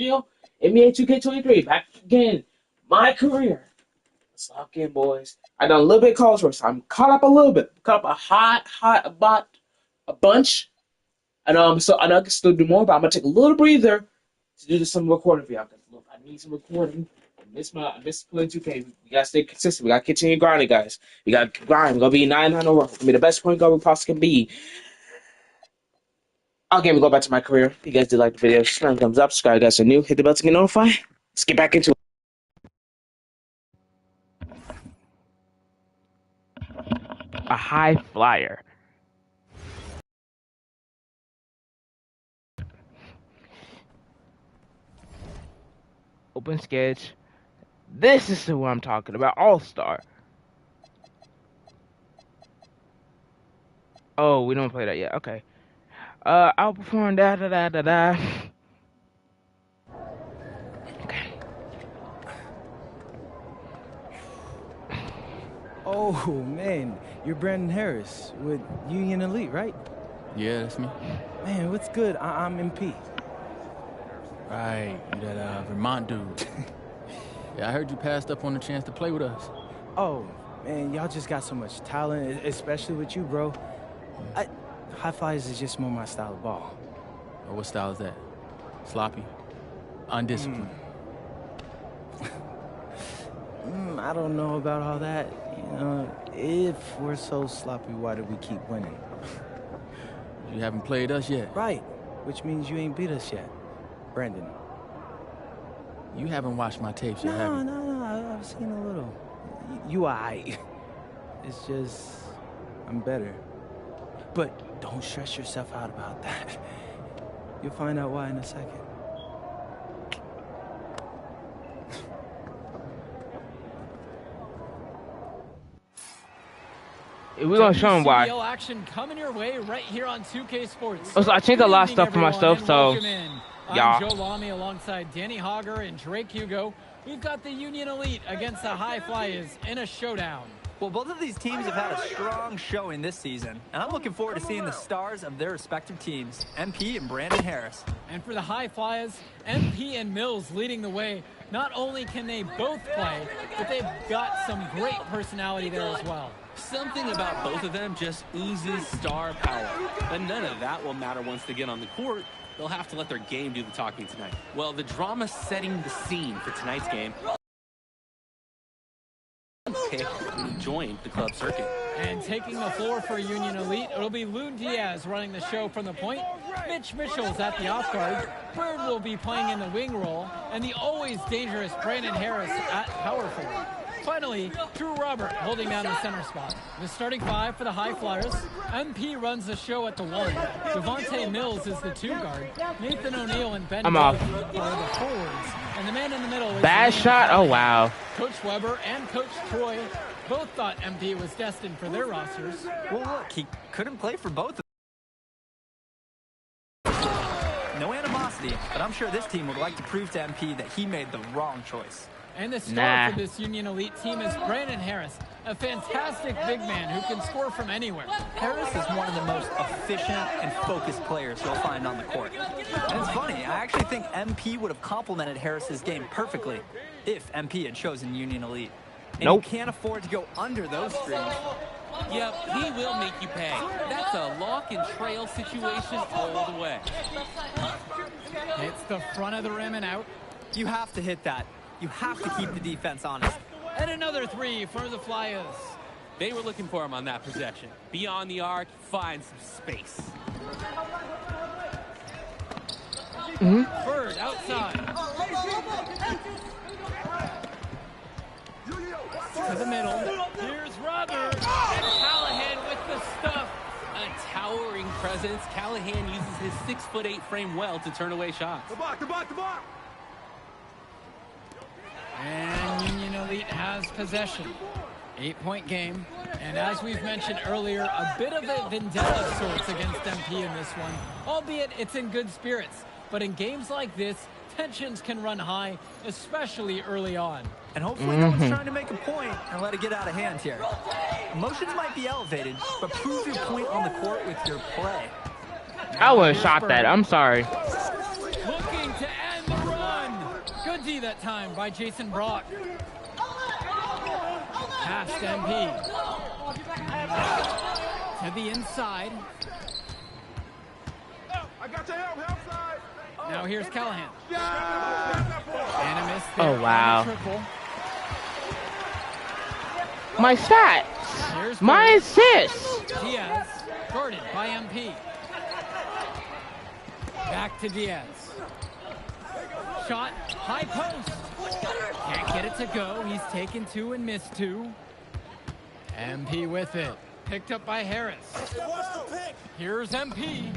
NBA 2K23, back again. My career. Let's lock in, boys. I done a little bit of college work, so I'm caught up a little bit. Caught up about a bunch. And so I know I can still do more, but I'm gonna take a little breather to do some recording for y'all. Cause look, I need some recording. I miss playing 2K. We gotta stay consistent. We gotta continue grinding, guys. We gotta grind. We're gonna be 900 over. We're gonna be the best point guard we possibly can be. Again, we go back to my career. If you guys did like the video, smash thumbs up, subscribe guys are new, hit the bell to get notified. Let's get back into it. A high flyer. Open sketch. This is who I'm talking about. All-Star. Oh, we don't play that yet. Okay. Outperform da. Okay. Oh man, you're Brandon Harris with Union Elite, right? Yeah, that's me. Man, what's good? I'm MP. Right, you that Vermont dude. Yeah, I heard you passed up on the chance to play with us. Oh man, y'all just got so much talent, especially with you, bro. High flyers is just more my style of ball. Or what style is that? Sloppy? Undisciplined? I don't know about all that. You know, if we're so sloppy, why do we keep winning? You haven't played us yet. Right, which means you ain't beat us yet, Brandon. You haven't watched my tapes yet, have you? No, I've seen a little. You aight. It's just, I'm better. But don't stress yourself out about that. You'll find out why in a second. We're gonna show them why. Action coming your way right here on 2K Sports. Also, I changed a lot of stuff for myself, so I'm Joe Lamy alongside Danny Hogger and Drake Hugo. We've got the Union Elite against the High Flyers in a showdown. Well, both of these teams have had a strong showing this season, and I'm looking forward to seeing the stars of their respective teams, MP and Brandon Harris. And for the High Flyers, MP and Mills leading the way. Not only can they both play, but they've got some great personality there as well. Something about both of them just oozes star power. But none of that will matter once they get on the court. They'll have to let their game do the talking tonight. Well, the drama setting the scene for tonight's game joined the club circuit. And taking the floor for Union Elite, it'll be Loon Diaz running the show from the point. Mitch Mitchell's at the off guard. Bird will be playing in the wing role. And the always dangerous Brandon Harris at power forward. Finally, Drew Robert holding down the center spot. The starting five for the High Flyers. MP runs the show at the one. Devontae Mills is the two guard. Nathan O'Neal and Ben off. are the forwards. And the man in the middle is Bad shot. Oh wow. Coach Weber and Coach Troy both thought MP was destined for their rosters. Well, look, he couldn't play for both of them. No animosity, but I'm sure this team would like to prove to MP that he made the wrong choice. And the star for this Union Elite team is Brandon Harris, a fantastic big man who can score from anywhere. Harris is one of the most efficient and focused players you'll find on the court. And it's funny, I actually think MP would have complemented Harris's game perfectly if MP had chosen Union Elite. And you can't afford to go under those strings. Yep, he will make you pay. That's a lock and trail situation all the way. Hits the front of the rim and out. You have to hit that. You have to keep the defense honest. And another three for the Flyers. They were looking for him on that possession. Beyond the arc, find some space. Bird outside. To the middle. Here's Robert. And Callahan with the stuff. A towering presence. Callahan uses his 6'8" frame well to turn away shots. The block. And Union Elite has possession. 8-point game. And as we've mentioned earlier, a bit of a vendetta of sorts against MP in this one. Albeit it's in good spirits. But in games like this, tensions can run high, especially early on. And hopefully no one's trying to make a point and let it get out of hand here. Emotions might be elevated, but prove your point on the court with your play. I wouldn't shot that. I'm sorry. Looking to end the run. Easy that time by Jason Brock. Past MP. To the inside. Now here's Callahan. And a miss there. Oh, wow. On the triple. My stats. Here's My Bird. assists. Diaz, guarded by MP. Back to Diaz. Shot, high post. Can't get it to go. He's taken 2 and missed 2. MP with it. Picked up by Harris. Here's MP.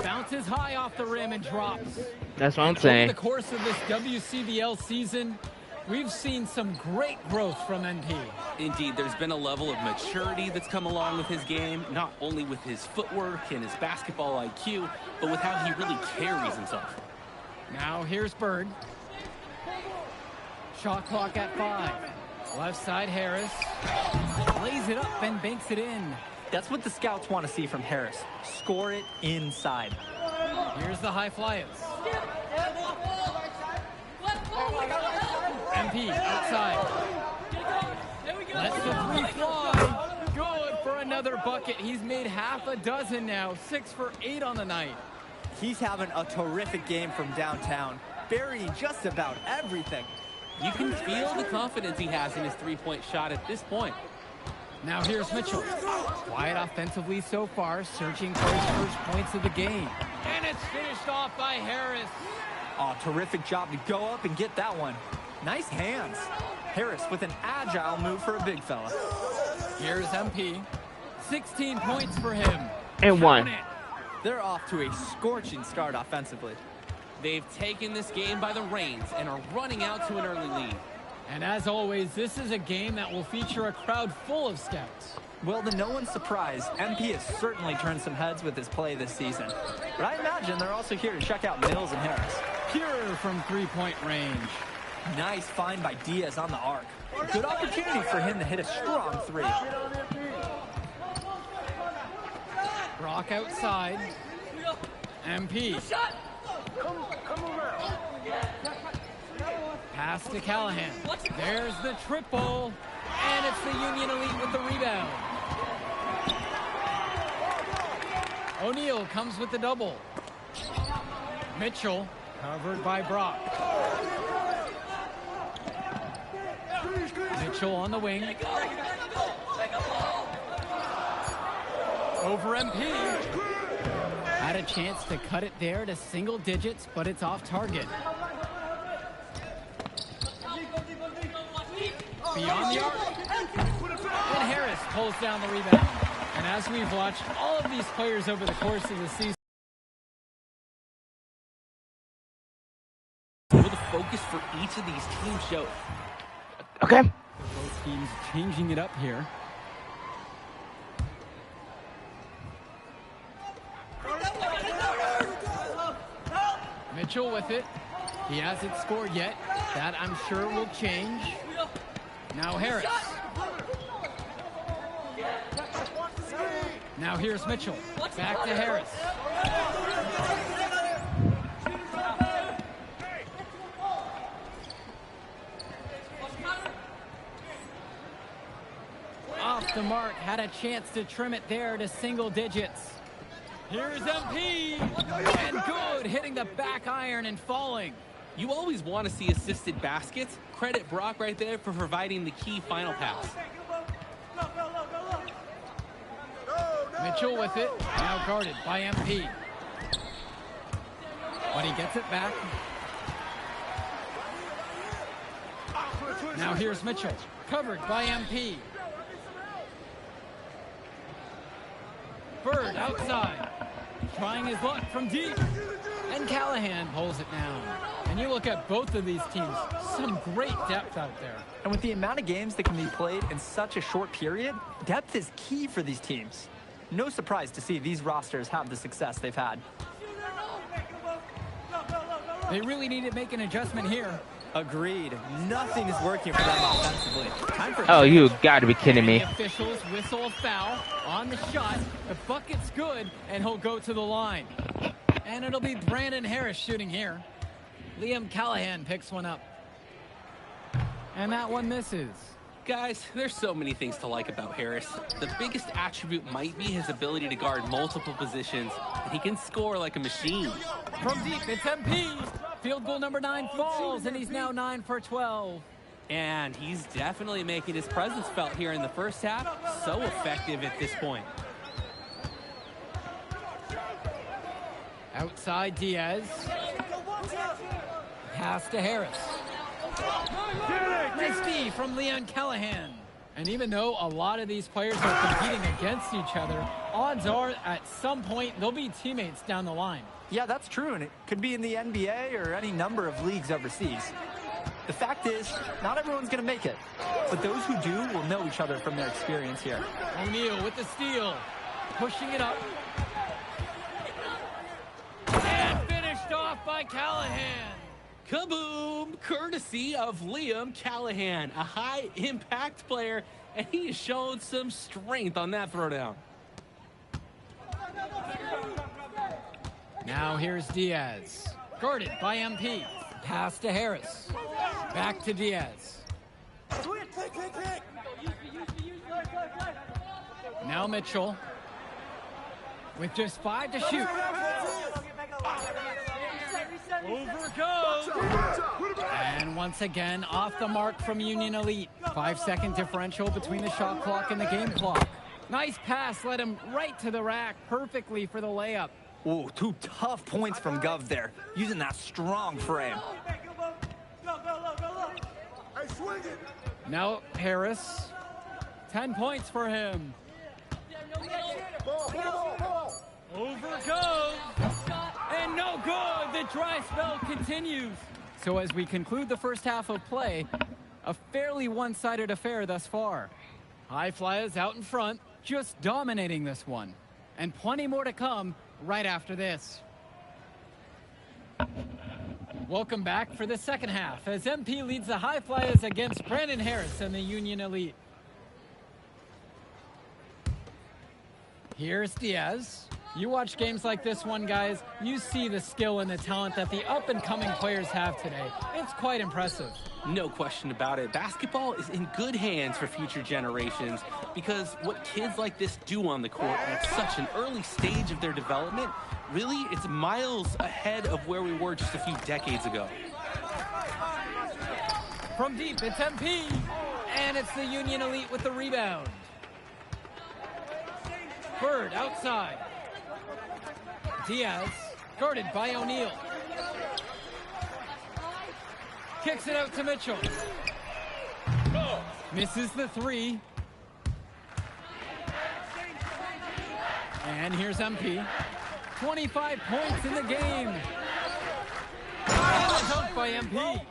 Bounces high off the rim and drops. That's what I'm Over saying. the course of this WCBL season, we've seen some great growth from MP. Indeed, there's been a level of maturity that's come along with his game, not only with his footwork and his basketball IQ, but with how he really carries himself. Now here's Bird. Shot clock at 5. Left side Harris. Lays it up and banks it in. That's what the scouts want to see from Harris. Score it inside. Here's the high flyers. MP outside. Lets the 3 fly. Good for another bucket. He's made half a dozen now. 6 for 8 on the night. He's having a terrific game from downtown, burying just about everything. You can feel the confidence he has in his three-point shot at this point. Now here's Mitchell. Quiet offensively so far, searching for his first points of the game. And it's finished off by Harris. Oh, terrific job to go up and get that one. Nice hands. Harris with an agile move for a big fella. Here's MP. 16 points for him. And 1. Count it. They're off to a scorching start offensively. They've taken this game by the reins and are running out to an early lead. And as always, this is a game that will feature a crowd full of scouts. Well, to no one's surprise, MP has certainly turned some heads with his play this season. But I imagine they're also here to check out Mills and Harris. Pure from three-point range. Nice find by Diaz on the arc. Good opportunity for him to hit a strong 3. Brock outside. MP. Pass to Callahan. There's the triple. And it's the Union Elite with the rebound. O'Neal comes with the double. Mitchell covered by Brock. Mitchell on the wing. Over MP. Had a chance to cut it there to single digits, but it's off target. Beyond the arc. And Harris pulls down the rebound. And as we've watched all of these players over the course of the season, Will the focus for each of these teams show? Okay. both teams changing it up here. Mitchell with it. He hasn't scored yet. That, I'm sure, will change. Now Harris. Now here's Mitchell. Back to Harris. Off the mark. Had a chance to trim it there to single digits. Here's MP. And good. Hitting the back iron and falling. You always want to see assisted baskets. Credit Brock right there for providing the key final pass. Mitchell with it. Now guarded by MP. But he gets it back. Now here's Mitchell. Covered by MP. Bird outside. Trying his luck from deep. And Callahan pulls it down. And you look at both of these teams, some great depth out there. And with the amount of games that can be played in such a short period, depth is key for these teams. No surprise to see these rosters have the success they've had. They really need to make an adjustment here. Agreed. Nothing is working for them offensively. Time for Oh, you gotta be kidding me. The officials whistle a foul on the shot. The bucket's good, and he'll go to the line. And it'll be Brandon Harris shooting here. Liam Callahan picks one up. And that one misses. Guys, there's so many things to like about Harris. The biggest attribute might be his ability to guard multiple positions, and he can score like a machine. From deep, it's MP. Field goal number 9 falls, and he's now 9 for 12. And he's definitely making his presence felt here in the first half. So effective at this point. Outside Diaz. Pass to Harris. Nice D from Leon Callahan. And even though a lot of these players are competing against each other, odds are at some point they'll be teammates down the line. Yeah, that's true, and it could be in the NBA or any number of leagues overseas. The fact is, not everyone's going to make it, but those who do will know each other from their experience here. O'Neal with the steal, pushing it up. And finished off by Callahan. Kaboom! Courtesy of Liam Callahan, a high-impact player, and he has shown some strength on that throwdown. Now here's Diaz. Guarded by MP. Pass to Harris. Back to Diaz. Now Mitchell. With just 5 to shoot. Over goes. And once again, off the mark from Union Elite. 5-second differential between the shot clock and the game clock. Nice pass led him right to the rack perfectly for the layup. Ooh, 2 tough points from Gov there, using that strong frame. Now Harris. 10 points for him. Over goes. And no good. The dry spell continues. So as we conclude the first half of play, a fairly one-sided affair thus far. High Flyers out in front, just dominating this one. And plenty more to come right after this. Welcome back for the second half as MP leads the High Flyers against Brandon Harris and the Union Elite. Here's Diaz. You watch games like this one, guys, you see the skill and the talent that the up-and-coming players have today. It's quite impressive. No question about it. Basketball is in good hands for future generations because what kids like this do on the court at such an early stage of their development, really, it's miles ahead of where we were just a few decades ago. From deep, it's MP, and it's the Union Elite with the rebound. Bird outside. Diaz, guarded by O'Neal. Kicks it out to Mitchell. Misses the 3. And here's MP. 25 points in the game. And a dunk by MP.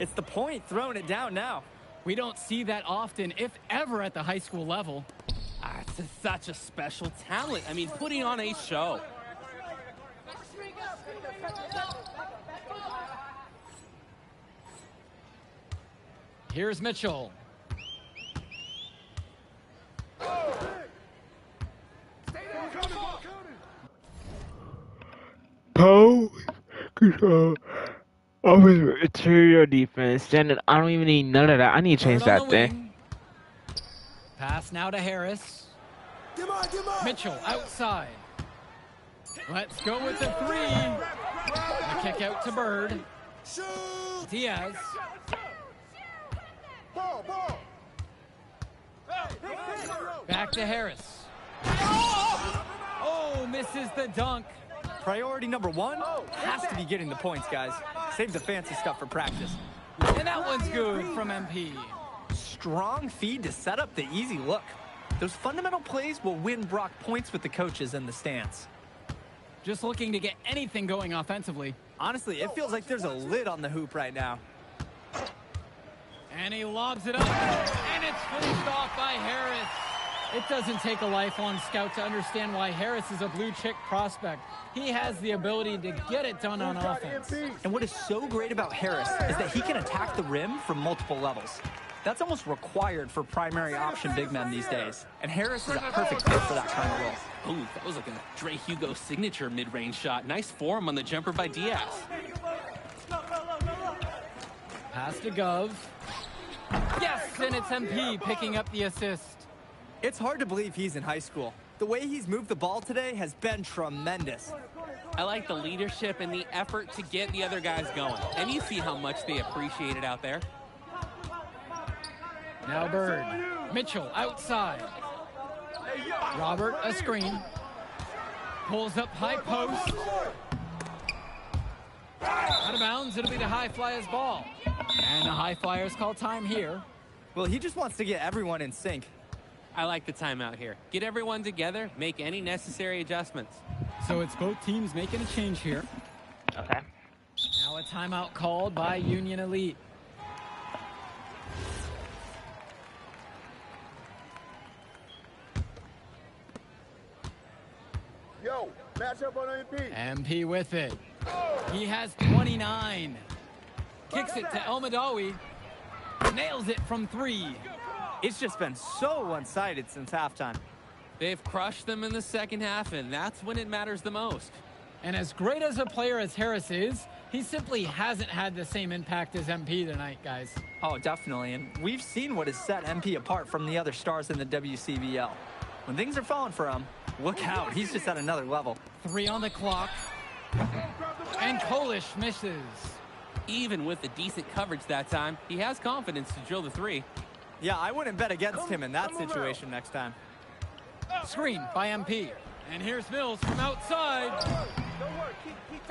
It's the point throwing it down now. We don't see that often, if ever, at the high school level. It's such a special talent. I mean, putting on a show. Here's Mitchell. Pose control. Offensive interior defense. Standard. I don't even need none of that. I need to change that thing. Pass now to Harris. Mitchell outside. Let's go with the 3. The kick out to Bird. Diaz. Back to Harris. Oh, misses the dunk. Priority number 1 has to be getting the points, guys. Save the fancy stuff for practice. And that one's good from MP. Strong feed to set up the easy look. Those fundamental plays will win Brock points with the coaches in the stands. Just looking to get anything going offensively. Honestly, it feels like there's a lid on the hoop right now. And he lobs it up. And it's finished off by Harris. It doesn't take a lifelong scout to understand why Harris is a blue-chip prospect. He has the ability to get it done on offense. And what is so great about Harris is that he can attack the rim from multiple levels. That's almost required for primary option big men these days. And Harris is a perfect fit for that kind of role. Ooh, that was like a Dre Hugo signature mid-range shot. Nice form on the jumper by Diaz. Pass to Gov. Yes, and it's MP picking up the assist. It's hard to believe he's in high school. The way he's moved the ball today has been tremendous. I like the leadership and the effort to get the other guys going. And you see how much they appreciate it out there. Now Bird. Mitchell outside. Robert, a screen. Pulls up high post. Out of bounds, it'll be the High Flyers ball. And the High Flyers call time here. Well, he just wants to get everyone in sync. I like the timeout here. Get everyone together, make any necessary adjustments. So it's both teams making a change here. Okay. Now a timeout called by Union Elite. Yo, match up on MP. MP with it. He has 29. Kicks it to El Madawi. Nails it from 3. It's just been so one-sided since halftime. They've crushed them in the second half, and that's when it matters the most. And as great as a player as Harris is, he simply hasn't had the same impact as MP tonight, guys. Oh, definitely. And we've seen what has set MP apart from the other stars in the WCBL. When things are falling for him, look out. He's just at another level. 3 on the clock. And Kolish misses. Even with the decent coverage that time, he has confidence to drill the 3. Yeah, I wouldn't bet against him in that situation next time. Screen by MP. And here's Mills from outside.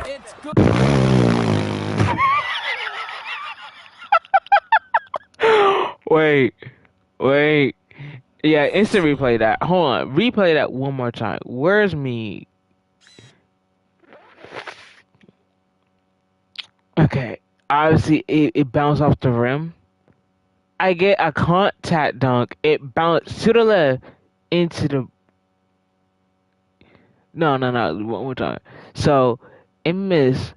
It's good. Wait. Yeah, instant replay that. Hold on. Replay that one more time. Where's me? Okay. Obviously, it bounced off the rim. I get a contact dunk. It bounced to the left into the... No. One more time. So, it missed.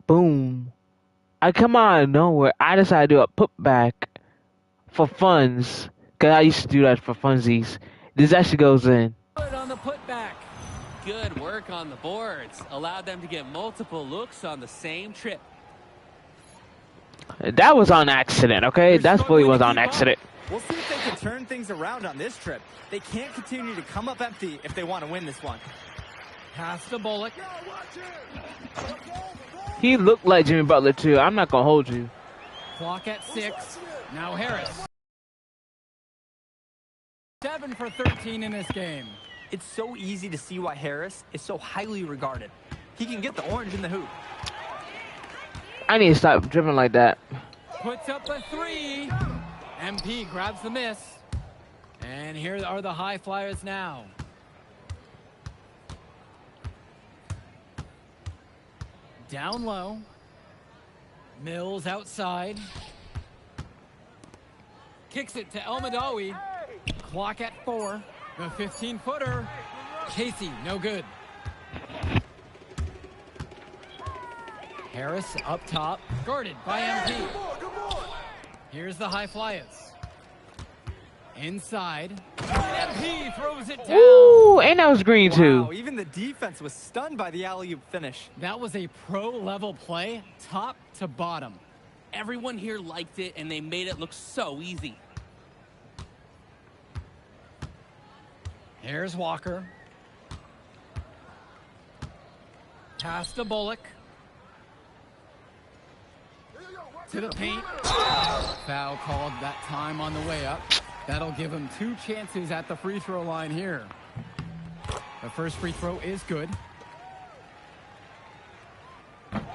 Boom. I come out of nowhere. I decided to do a putback for funds. Because I used to do that for funsies. This actually goes in. Good on the putback. Good work on the boards. Allowed them to get multiple looks on the same trip. That was on accident, okay? That fully was on accident. We'll see if they can turn things around on this trip. They can't continue to come up empty if they want to win this one. Pass to Bullock. He looked like Jimmy Butler, too. I'm not going to hold you. Clock at 6. Now Harris. 7 for 13 in this game. It's so easy to see why Harris is so highly regarded. He can get the orange in the hoop. I need to stop dribbling like that. Puts up a 3. MP grabs the miss. And here are the High Flyers now. Down low. Mills outside. Kicks it to El Madawi. Clock at 4. The 15-footer. Casey, no good. Harris up top, guarded by MP. Here's the High Flyers. Inside. MP throws it down. Ooh, and that was green, too. Wow, even the defense was stunned by the alley-oop finish. That was a pro-level play, top to bottom. Everyone here liked it, and they made it look so easy. Here's Walker. Pass to Bullock. To the paint. Foul called that time on the way up. That'll give him 2 chances at the free throw line here. The first free throw is good.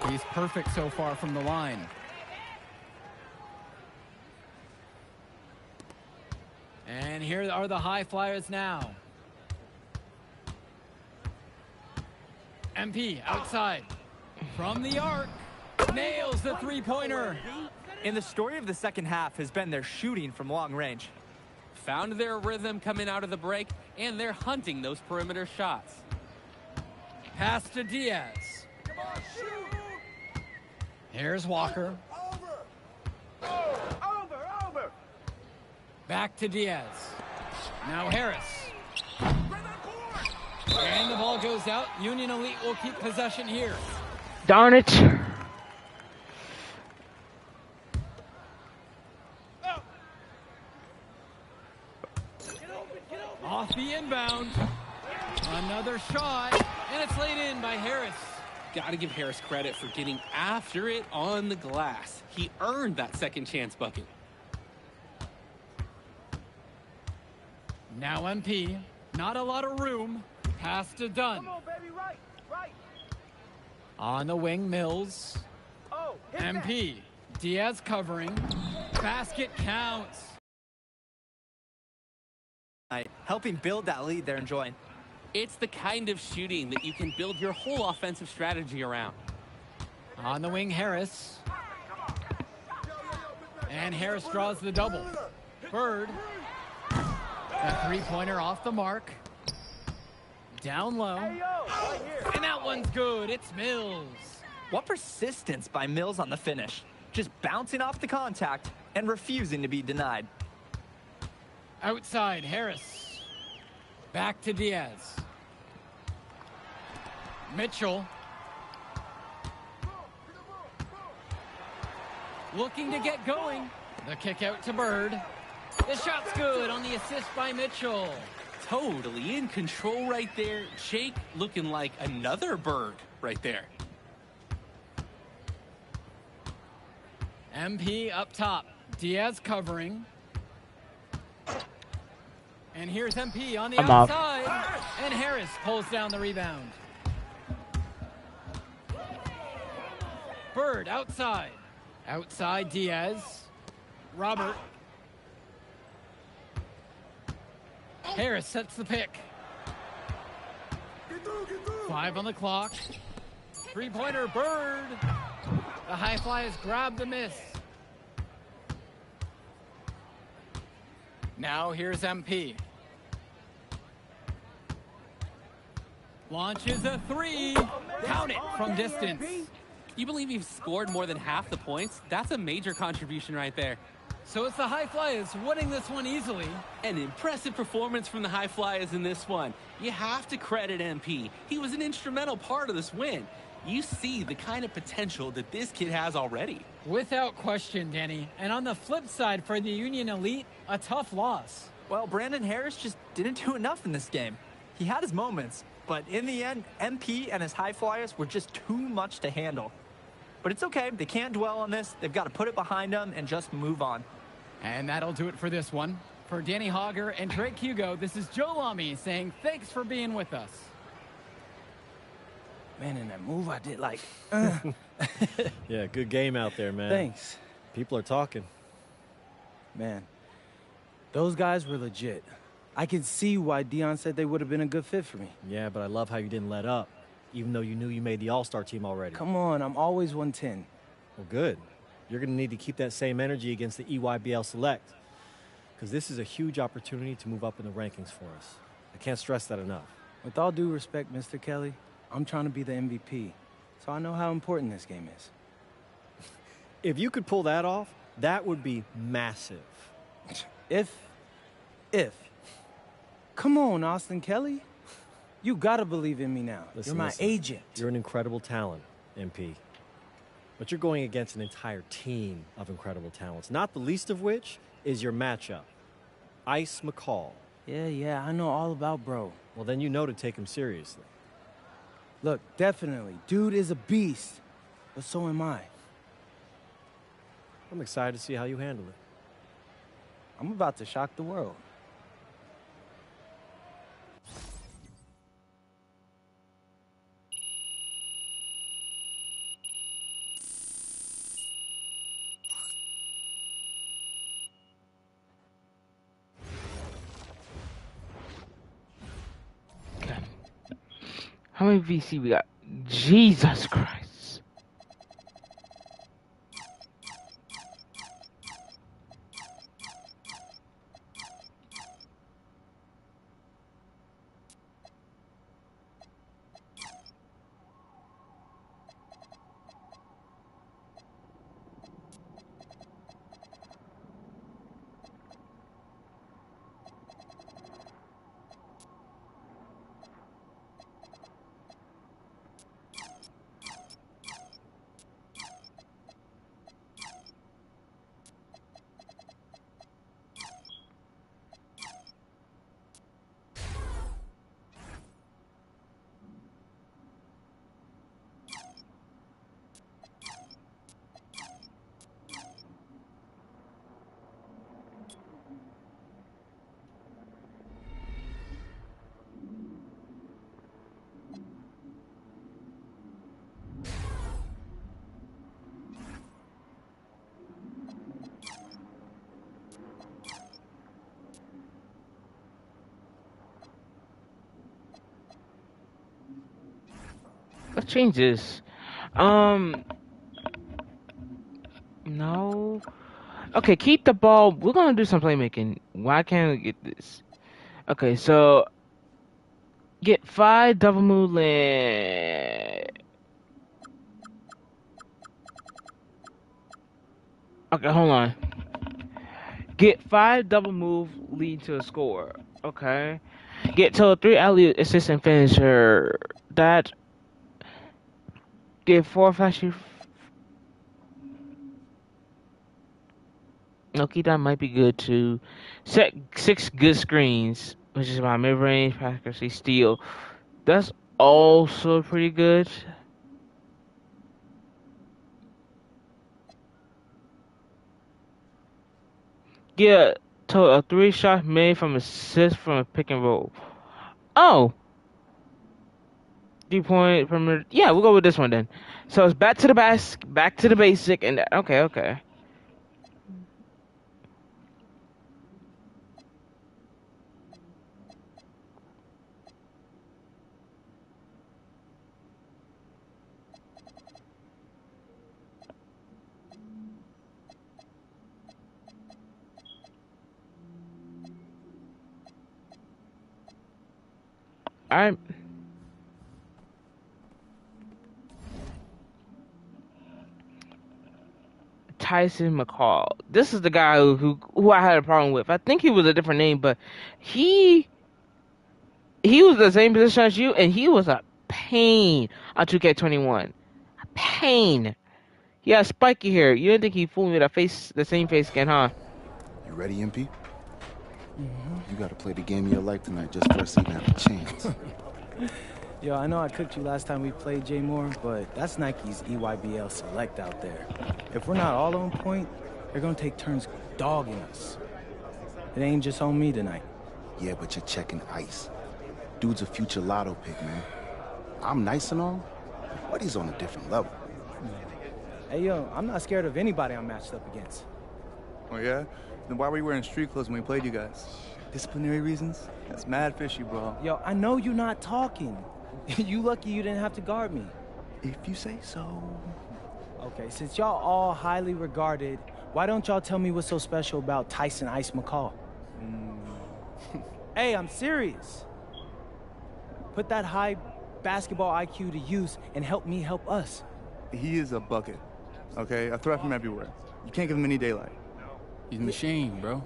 He's perfect so far from the line. And here are the High Flyers now. MP outside. From the arc. Nails the three-pointer. And the story of the second half has been their shooting from long range. Found their rhythm coming out of the break, and they're hunting those perimeter shots. Pass to Diaz. Here's Walker. Over. Back to Diaz. Now Harris. And the ball goes out. Union Elite will keep possession here. Darn it. rebound. Another shot, and it's laid in by Harris. Got to give Harris credit for getting after it on the glass. He earned that second chance bucket. Now MP, not a lot of room. Pass to Dunn. Come on, baby, right, right. On the wing, Mills. Oh, hit MP, Diaz covering. Basket counts. Helping build that lead they're enjoying. It's the kind of shooting that you can build your whole offensive strategy around. On the wing, Harris. And Harris draws the double. Bird. A three-pointer off the mark. Down low. And that one's good. It's Mills. What persistence by Mills on the finish. Just bouncing off the contact and refusing to be denied. Outside, Harris. Back to Diaz. Mitchell. Looking to get going. The kick out to Bird. The shot's good on the assist by Mitchell. Totally in control right there. Jake looking like another Bird right there. MP up top. Diaz covering. And here's MP on the I'm off. outside. And Harris pulls down the rebound. Bird outside. Outside Diaz. Robert. Harris sets the pick. 5 on the clock. Three-pointer, Bird. The high flyers grab the miss. Now here's MP. Launches a three. Count it from distance. You believe he's scored more than half the points? That's a major contribution right there. So it's the High Flyers winning this one easily. An impressive performance from the High Flyers in this one. You have to credit MP. He was an instrumental part of this win. You see the kind of potential that this kid has already. Without question, Danny. And on the flip side for the Union Elite, a tough loss. Well, Brandon Harris just didn't do enough in this game. He had his moments, but in the end, MP and his High Flyers were just too much to handle. But it's okay. They can't dwell on this. They've got to put it behind them and just move on. And that'll do it for this one. For Danny Hogger and Drake Hugo, this is Joe Lamy saying thanks for being with us. Man, in that move I did, like, Yeah, good game out there, man. thanks. People are talking. Man, those guys were legit. I can see why Dion said they would have been a good fit for me. Yeah, but I love how you didn't let up, even though you knew you made the All-Star team already. Come on, I'm always 110. Well, good. You're going to need to keep that same energy against the EYBL Select, because this is a huge opportunity to move up in the rankings for us. I can't stress that enough. With all due respect, Mr. Kelly, I'm trying to be the MVP, so I know how important this game is. If you could pull that off, that would be massive. If. Come on, Austin Kelly. You gotta believe in me now. Listen, You're my listen. agent. You're an incredible talent, MP. But you're going against an entire team of incredible talents, not the least of which is your matchup, Ice McCall. Yeah, I know all about bro. Well, then you know to take him seriously. Look, definitely, dude is a beast, but so am I. I'm excited to see how you handle it. I'm about to shock the world. Okay. How many VC we got? Jesus Christ. Let's change this. No. Okay, keep the ball. We're gonna do some playmaking. Why can't we get this? Okay, so get 5 double move land. Okay, hold on. Get 5 double move lead to a score. Okay. Get to 3 alley assistant finisher. That. Get 4 flashy. Okay, that might be good too. Set 6 good screens, which is my mid range, accuracy, steal. That's also pretty good. Get to a 3 shot made from assist from a pick and roll. Oh! 3-point perimeter. Yeah, we'll go with this one then. So it's back to the back to the basic, and okay. All right. Tyson McCall. This is the guy who I had a problem with. I think he was a different name, but he was the same position as you, and he was a pain on 2K21. A pain. He had spiky hair. You didn't think he fooled me with the same face skin, huh? You ready, MP? You gotta play the game of your life tonight just for us to even have a chance. Yo, I know I cooked you last time we played J Moore, but that's Nike's EYBL Select out there. If we're not all on point, they're gonna take turns dogging us. It ain't just on me tonight. Yeah, but you're checking ice. Dude's a future lotto pick, man. I'm nice and all, but he's on a different level. Hey, yo, I'm not scared of anybody I'm matched up against. Oh, yeah? Then why were you wearing street clothes when we played you guys? Disciplinary reasons? That's mad fishy, bro. Yo, I know you're not talking. You lucky you didn't have to guard me. If you say so. Okay, since y'all all highly regarded, why don't y'all tell me what's so special about Tyson Ice McCall? Hey, I'm serious. Put that high basketball IQ to use and help me help us. He is a bucket, okay? A threat from everywhere. You can't give him any daylight. He's a machine, bro.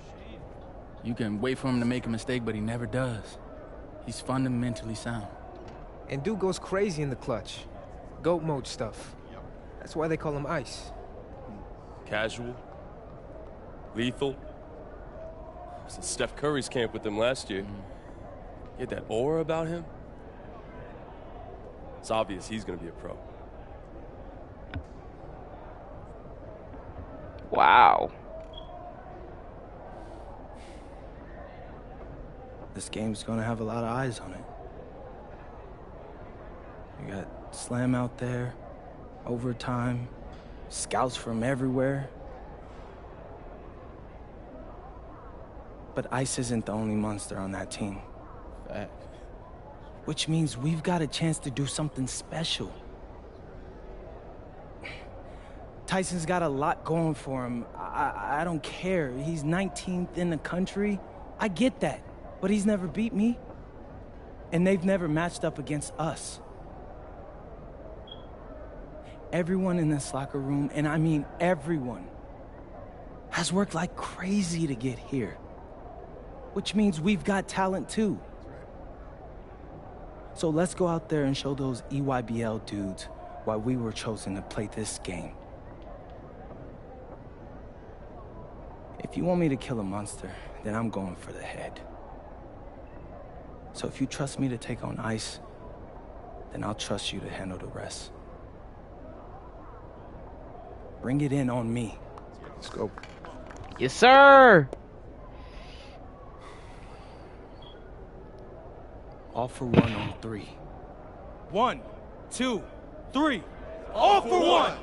You can wait for him to make a mistake, but he never does. He's fundamentally sound. And dude goes crazy in the clutch. GOAT mode stuff. That's why they call him Ice. Casual. Lethal. I was in Steph Curry's camp with him last year. He had that aura about him. It's obvious he's gonna be a pro. Wow. This game's gonna have a lot of eyes on it. You got Slam out there, overtime, scouts from everywhere. But Ice isn't the only monster on that team. Fact. Which means we've got a chance to do something special. Tyson's got a lot going for him. I don't care. He's 19th in the country. I get that. But he's never beat me. And they've never matched up against us. Everyone in this locker room, and I mean everyone, has worked like crazy to get here. Which means we've got talent too. So let's go out there and show those EYBL dudes why we were chosen to play this game. If you want me to kill a monster, then I'm going for the head. So if you trust me to take on Ice, then I'll trust you to handle the rest. Bring it in on me. Let's go. Yes, sir. All for one on 3. 1, 2, 3. All for one!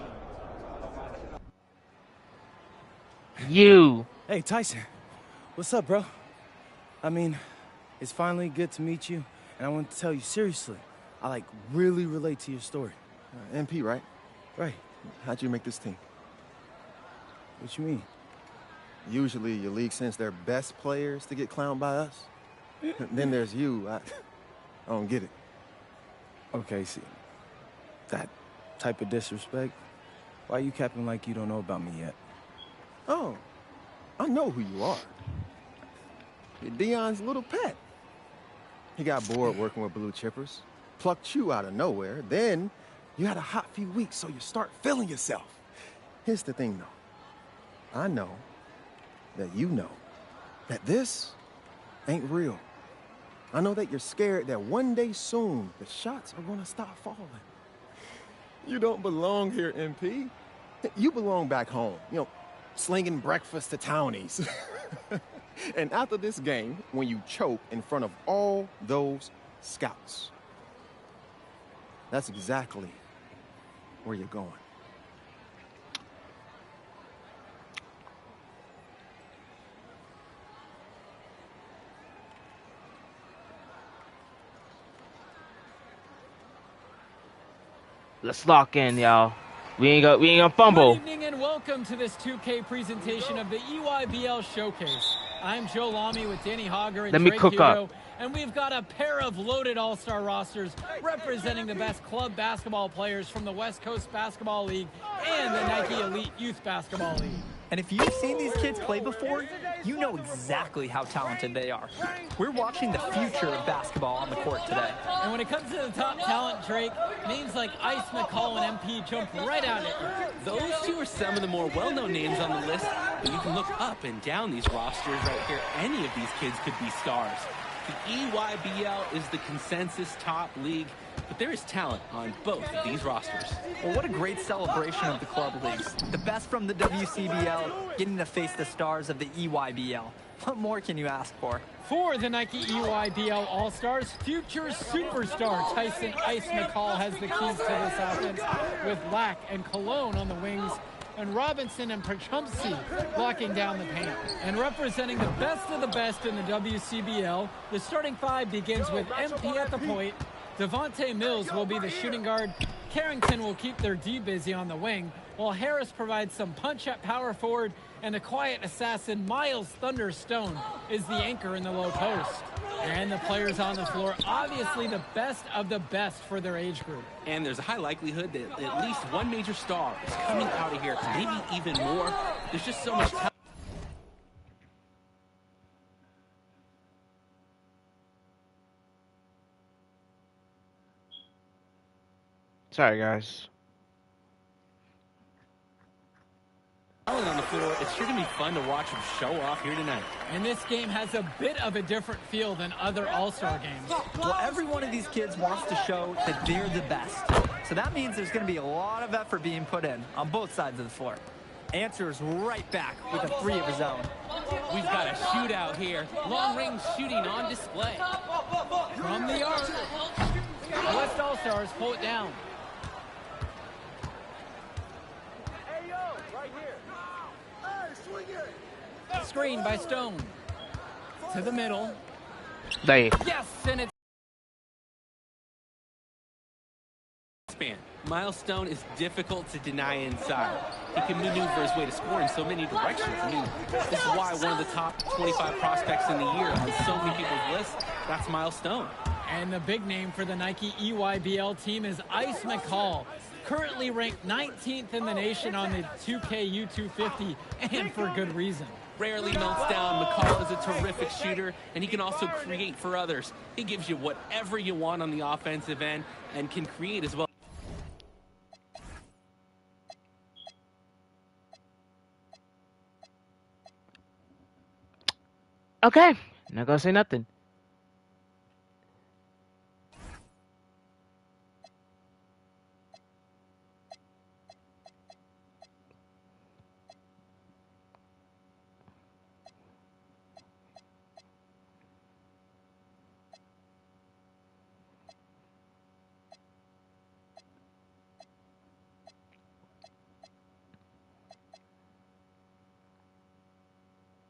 You. Hey, Tyson. What's up, bro? I mean, it's finally good to meet you, and I want to tell you seriously, I really relate to your story. MP, right? Right. How'd you make this team? What you mean? Usually your league sends their best players to get clowned by us. Then there's you. I don't get it. Okay, see. That type of disrespect? Why you capping like you don't know about me yet? Oh, I know who you are. You're Dion's little pet. He got bored working with blue chippers, plucked you out of nowhere, then you had a hot few weeks, so you start feeling yourself. Here's the thing, though. I know that you know that this ain't real. I know that you're scared that one day soon the shots are gonna stop falling. You don't belong here, MP. You belong back home, you know, slinging breakfast to townies. And after this game, when you choke in front of all those scouts, that's exactly where you're going. Let's lock in, y'all. We ain't gonna fumble. Good evening and welcome to this 2K presentation of the EYBL Showcase. I'm Joe Lamy with Danny Hogger and Let me Drake cook Hugo, up. and we've got a pair of loaded all-star rosters representing the best club basketball players from the West Coast Basketball League and the Nike Elite Youth Basketball League. And if you've seen these kids play before, you know exactly how talented they are. We're watching the future of basketball on the court today. And when it comes to the top talent, Drake, names like Ice McCall and MP jump right out at you. Those two are some of the more well-known names on the list, but you can look up and down these rosters right here. Any of these kids could be stars. The EYBL is the consensus top league, but there is talent on both of these rosters. Well, what a great celebration of the club leagues. The best from the WCBL getting to face the stars of the EYBL. What more can you ask for? For the Nike EYBL All-Stars, future superstar Tyson Ice McCall has the keys to this offense with Lack and Cologne on the wings, and Robinson and Pachumsky locking down the paint. And representing the best of the best in the WCBL, the starting five begins with MP at the point. Devontae Mills will be the shooting guard. Carrington will keep their D busy on the wing, while Harris provides some punch at power forward, and the quiet assassin Miles Thunder Stone is the anchor in the low post. And the players on the floor, obviously the best of the best for their age group. And there's a high likelihood that at least one major star is coming out of here, maybe even more. There's just so much talent. Sorry, guys. On the floor, it's sure to be fun to watch them show off here tonight. And this game has a bit of a different feel than other All-Star games. Well, every one of these kids wants to show that they're the best. So that means there's going to be a lot of effort being put in on both sides of the floor. Answers right back with a three of his own. We've got a shootout here. Long-range shooting on display. From the arc, West All-Stars pull it down. Screen by Stone. To the middle. There. Yes, and it's span. Miles Stone is difficult to deny inside. He can maneuver his way to score in so many directions. I mean, this is why one of the top 25 prospects in the year on so many people's lists, that's Miles Stone. And the big name for the Nike EYBL team is Ice McCall, currently ranked 19th in the nation on the 2K U250, and for good reason. Rarely melts down. McCall is a terrific shooter, and he can also create for others. He gives you whatever you want on the offensive end and can create as well. Okay, not gonna say nothing.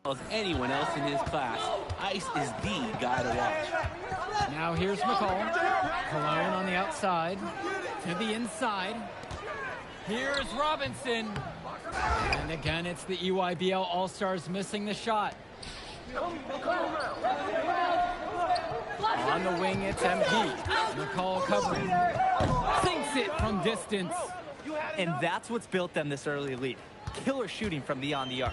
As anyone else in his class, Ice is the guy to watch. Now here's McCall. Cologne on the outside. To the inside. Here's Robinson. And again, it's the EYBL All-Stars missing the shot. On the wing, it's MP. McCall covering. Sinks it from distance. And that's what's built them this early lead. Killer shooting from beyond the arc.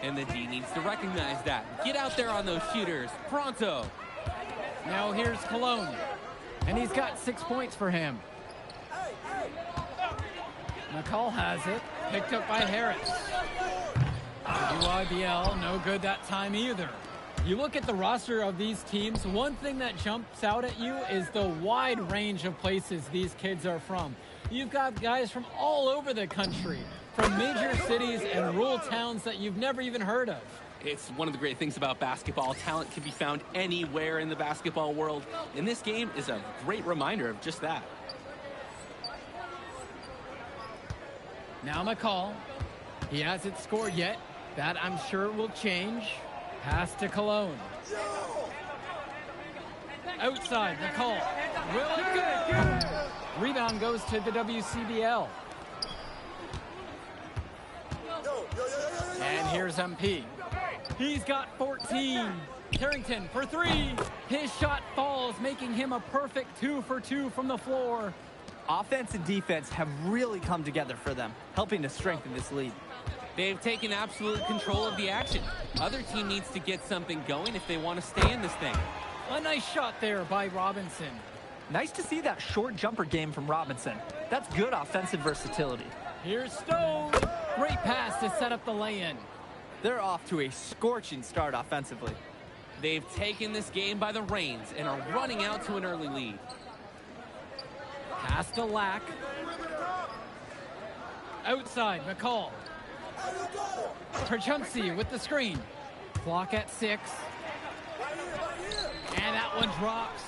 And the D needs to recognize that. Get out there on those shooters. Pronto. Now here's Cologne. And he's got 6 points for him. McCall has it. Picked up by Harris. UIBL, no good that time either. You look at the roster of these teams, one thing that jumps out at you is the wide range of places these kids are from. You've got guys from all over the country, from major cities and rural towns that you've never even heard of. It's one of the great things about basketball. Talent can be found anywhere in the basketball world, and this game is a great reminder of just that. Now McCall. He hasn't scored yet. That I'm sure will change. Pass to Cologne. Outside, McCall. Really good. Rebound goes to the WCBL. And here's MP. He's got 14. Carrington for 3. His shot falls, making him a perfect 2 for 2 from the floor. Offense and defense have really come together for them, helping to strengthen this lead. They've taken absolute control of the action. Other team needs to get something going if they want to stay in this thing. A nice shot there by Robinson. Nice to see that short jumper game from Robinson. That's good offensive versatility. Here's Stone. Great pass to set up the lay-in. They're off to a scorching start offensively. They've taken this game by the reins and are running out to an early lead. Pass to Lack. Outside, McCall. Perchumsey with the screen. Clock at 6. And that one drops.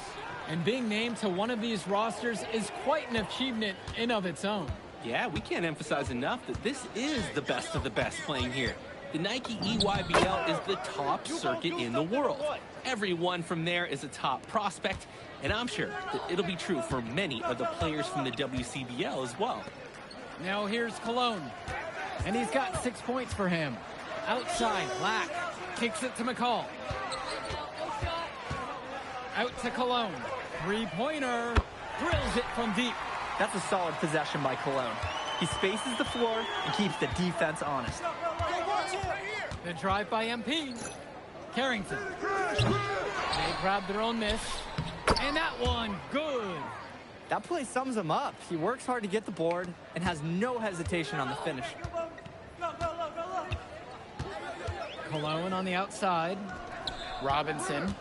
And being named to one of these rosters is quite an achievement in of its own. Yeah, we can't emphasize enough that this is the best of the best playing here. The Nike EYBL is the top circuit in the world. Everyone from there is a top prospect, and I'm sure that it'll be true for many of the players from the WCBL as well. Now here's Cologne, and he's got 6 points for him. Outside, Lack kicks it to McCall. Out to Cologne. Three-pointer. Drills it from deep. That's a solid possession by Cologne. He spaces the floor and keeps the defense honest. The drive by MP. Carrington. They grab their own miss. And that one, good. That play sums him up. He works hard to get the board and has no hesitation on the finish. Cologne on the outside. Robinson.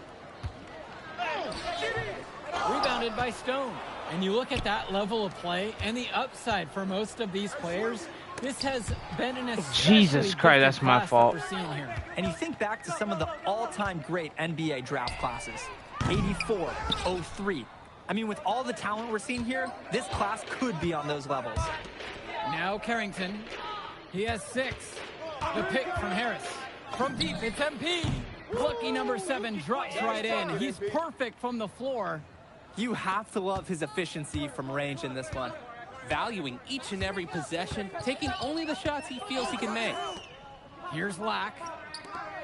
Rebounded by Stone. And you look at that level of play and the upside for most of these players. This has been an especially Jesus Christ, that's my fault. That we're seeing here. And you think back to some of the all-time great NBA draft classes. 84, 03. I mean, with all the talent we're seeing here, this class could be on those levels. Now Carrington. He has 6. The pick from Harris. From deep, it's MP. Lucky number 7 drops right in. He's perfect from the floor. You have to love his efficiency from range in this one. Valuing each and every possession, taking only the shots he feels he can make. Here's Lack.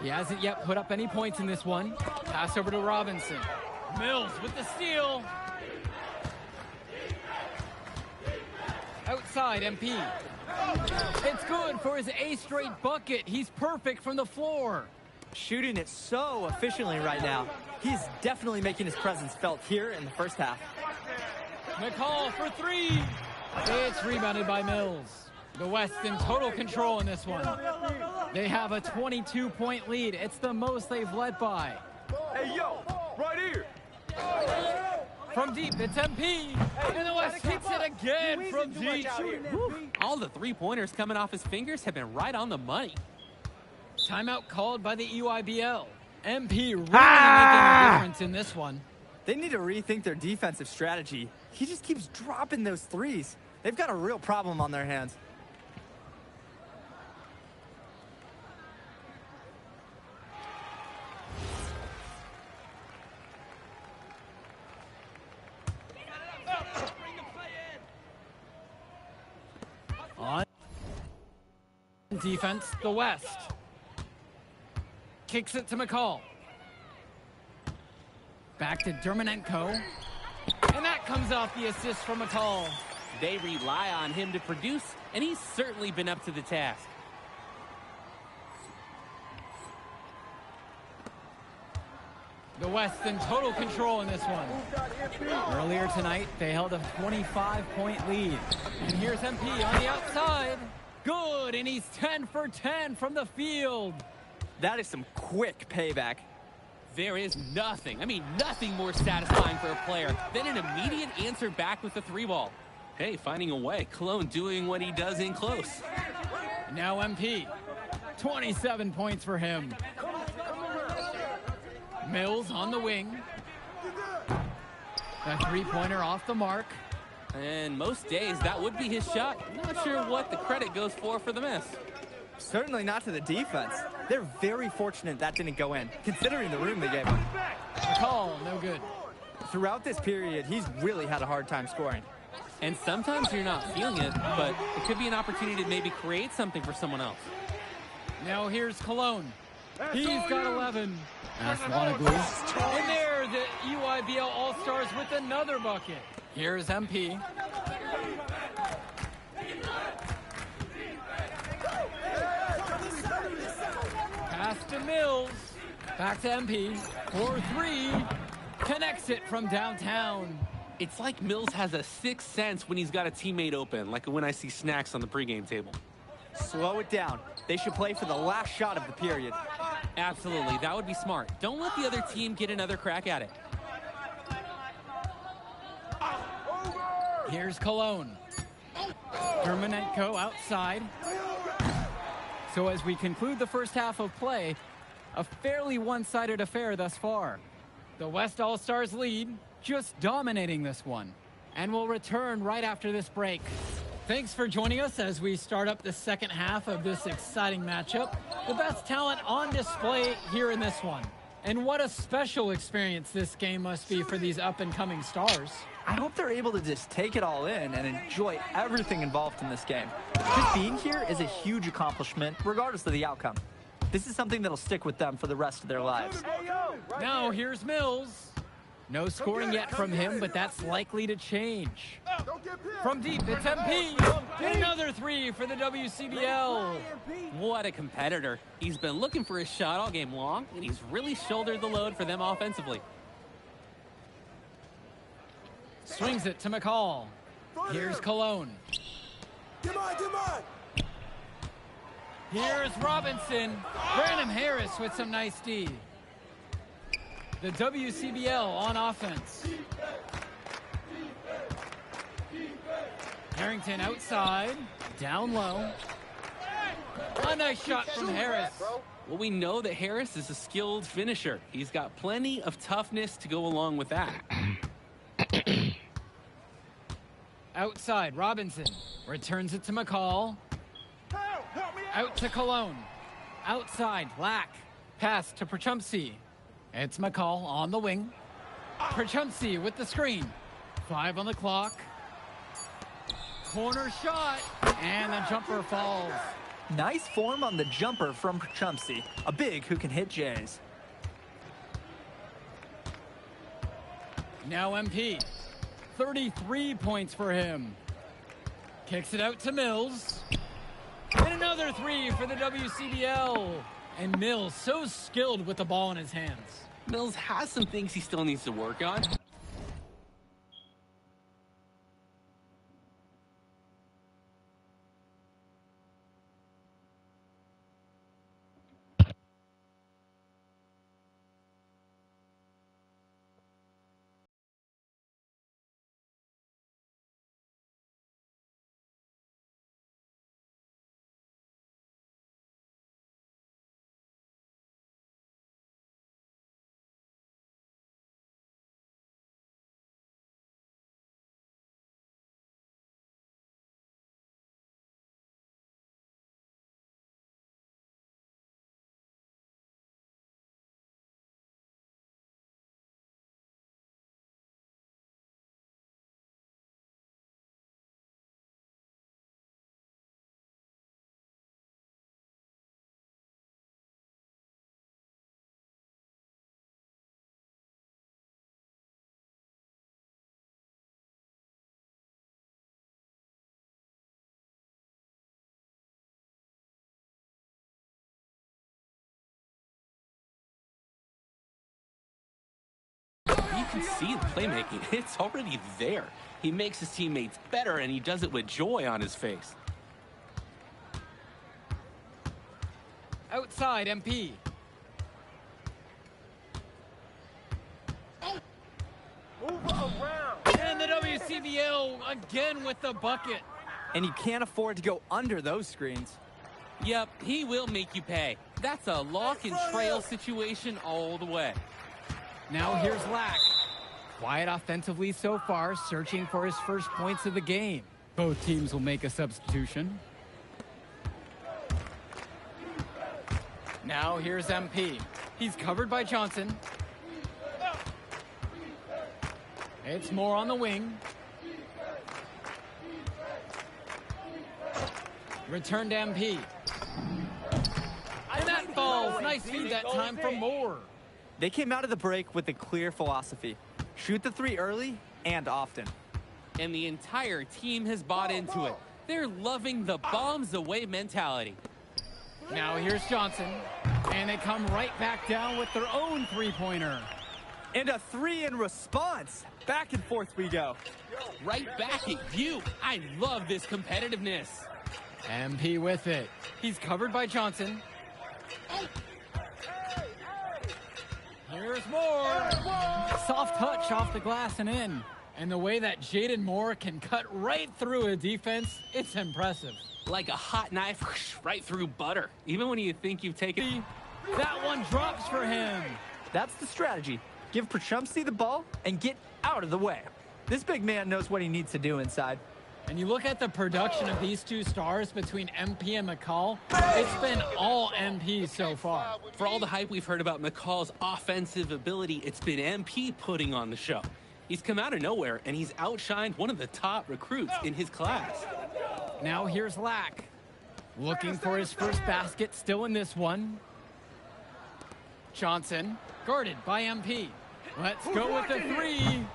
He hasn't yet put up any points in this one. Pass over to Robinson. Mills with the steal. Outside, MP. It's good for his 8th straight bucket. He's perfect from the floor. Shooting it so efficiently right now. He's definitely making his presence felt here in the first half. McCall for 3. It's rebounded by Mills. The West in total control in this one. They have a 22-point lead. It's the most they've led by. Hey, yo, right here. From deep, it's MP. And the West hits it again from deep. All the three-pointers coming off his fingers have been right on the money. Timeout called by the EYBL. MP really making a difference in this one. They need to rethink their defensive strategy. He just keeps dropping those threes. They've got a real problem on their hands. Defense, the West. Kicks it to McCall. Back to Dermonenko. And that comes off the assist from McCall. They rely on him to produce, and he's certainly been up to the task. The West in total control in this one. Earlier tonight, they held a 25-point lead. And here's MP on the outside. Good, and he's 10 for 10 from the field. That is some quick payback. There is nothing more satisfying for a player than an immediate answer back with the three ball. Hey, finding a way. Cologne doing what he does in close. Now MP. 27 points for him. Mills on the wing. A three-pointer off the mark. And most days, that would be his shot. Not sure what the credit goes for the miss. Certainly not to the defense. They're very fortunate that didn't go in, considering the room they gave him. Call, no good. Throughout this period, he's really had a hard time scoring. And sometimes you're not feeling it, but it could be an opportunity to maybe create something for someone else. Now here's Cologne. He's got 11. Aslanoglu. And there, the EYBL All-Stars with another bucket. Here's MP. Pass to Mills. Back to MP. 4-3. Connects it from downtown. It's like Mills has a sixth sense when he's got a teammate open, like when I see snacks on the pregame table. Slow it down. They should play for the last shot of the period. Absolutely, that would be smart. Don't let the other team get another crack at it. Here's Cologne. Dermonenko outside. So as we conclude the first half of play, a fairly one-sided affair thus far. The West All-Stars lead, just dominating this one. And we'll return right after this break. Thanks for joining us as we start up the second half of this exciting matchup. The best talent on display here in this one. And what a special experience this game must be for these up-and-coming stars. I hope they're able to just take it all in and enjoy everything involved in this game. Just being here is a huge accomplishment, regardless of the outcome. This is something that'll stick with them for the rest of their lives. Now here's Mills. No scoring yet from him, but that's likely to change. From deep, it's MP. Another three for the WCBL. What a competitor. He's been looking for his shot all game long, and he's really shouldered the load for them offensively. Swings it to McCall. Here's Cologne. Here's Robinson. Brandon Harris with some nice D. The WCBL on offense. Harrington outside, down low. A nice shot from Harris. Well, we know that Harris is a skilled finisher. He's got plenty of toughness to go along with that. Outside, Robinson returns it to McCall. Out to Cologne. Outside, Lack. Pass to Perchumsey. It's McCall on the wing. Perchumsey with the screen. 5 on the clock. Corner shot. And the jumper falls. Nice form on the jumper from Perchumsey. A big who can hit Jays. Now MP. 33 points for him. Kicks it out to Mills. And another three for the WCBL. And Mills so skilled with the ball in his hands. Mills has some things he still needs to work on. can see the playmaking. It's already there. He makes his teammates better, and he does it with joy on his face. Outside, MP. And the WCBL again with the bucket. And you can't afford to go under those screens. Yep, he will make you pay. That's a lock and trail situation all the way. Now here's Lack. Quiet offensively so far, searching for his first points of the game. Both teams will make a substitution. Now here's MP. He's covered by Johnson. It's Moore on the wing. Return to MP. And that falls. Nice feed that time from Moore. They came out of the break with a clear philosophy. Shoot the three early and often. And the entire team has bought into it. They're loving the bombs away mentality. Now here's Johnson. And they come right back down with their own three-pointer. And a three in response. Back and forth we go. Right back at you. I love this competitiveness. MP with it. He's covered by Johnson. Here's Moore. Soft touch off the glass and in. And the way that Jaden Moore can cut right through a defense, it's impressive. Like a hot knife right through butter. Even when you think you've taken... That one drops for him. That's the strategy. Give Przumski the ball and get out of the way. This big man knows what he needs to do inside. And you look at the production of these two stars between MP and McCall, it's been all MP so far. For all the hype we've heard about McCall's offensive ability, it's been MP putting on the show. He's come out of nowhere, and he's outshined one of the top recruits in his class. Now here's Lack. Looking for his first basket, still in this one. Johnson, guarded by MP. Let's go with the three.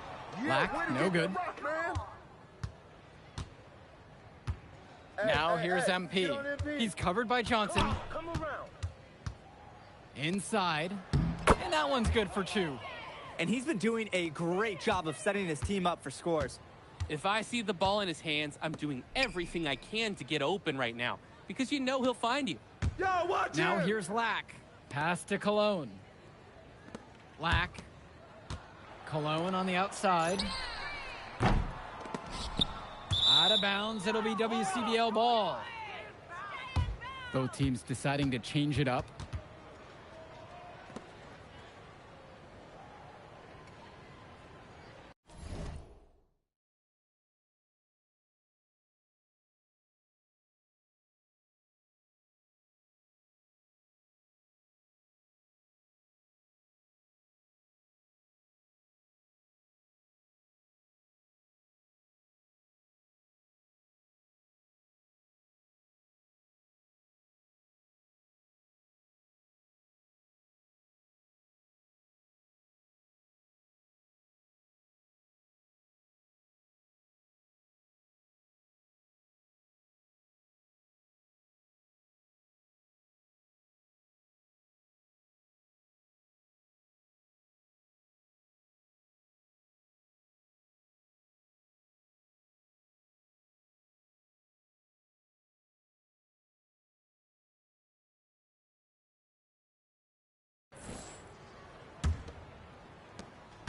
Lack, no good. Now here's MP. He's covered by Johnson. Inside. And that one's good for Chu. And he's been doing a great job of setting his team up for scores. If I see the ball in his hands, I'm doing everything I can to get open right now. Because you know he'll find you. Now here's Lack. Pass to Cologne. Lack. Cologne on the outside. Out of bounds, it'll be WCBL ball. Both teams deciding to change it up.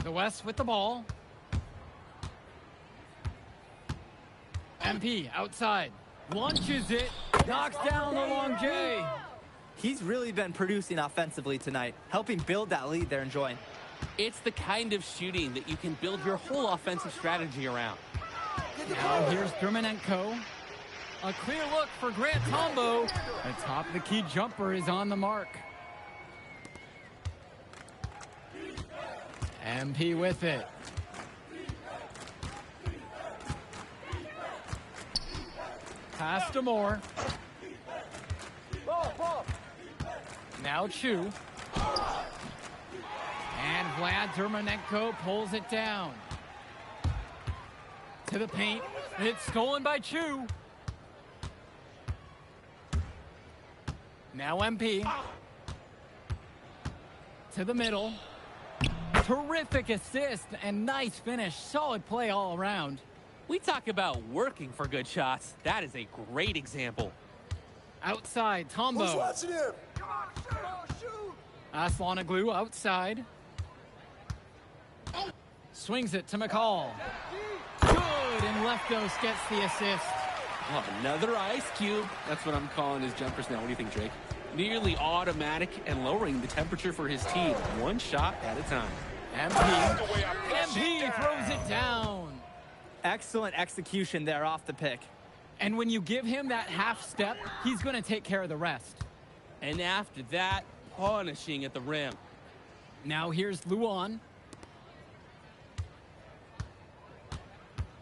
The West with the ball. MP outside. Launches it. Knocks down the long J. He's really been producing offensively tonight, helping build that lead they're enjoying. It's the kind of shooting that you can build your whole offensive strategy around. Now here's Drumanenko. A clear look for Grant Tombo. The top of the key jumper is on the mark. MP with it. Pass to Moore. Now Chu. And Vlad Drumanenko pulls it down. To the paint. It's stolen by Chu. Now MP. To the middle. Terrific assist and nice finish. Solid play all around. We talk about working for good shots. That is a great example. Outside, Tombo. Who's watching him? Come on, shoot! Aslanoglu outside. Swings it to McCall. Good, and Leftos gets the assist. Oh, another ice cube. That's what I'm calling his jumpers now. What do you think, Drake? Nearly automatic and lowering the temperature for his team, one shot at a time. MP throws it down. Excellent execution there off the pick. And when you give him that half step, he's going to take care of the rest. And after that, punishing at the rim. Now here's Luan.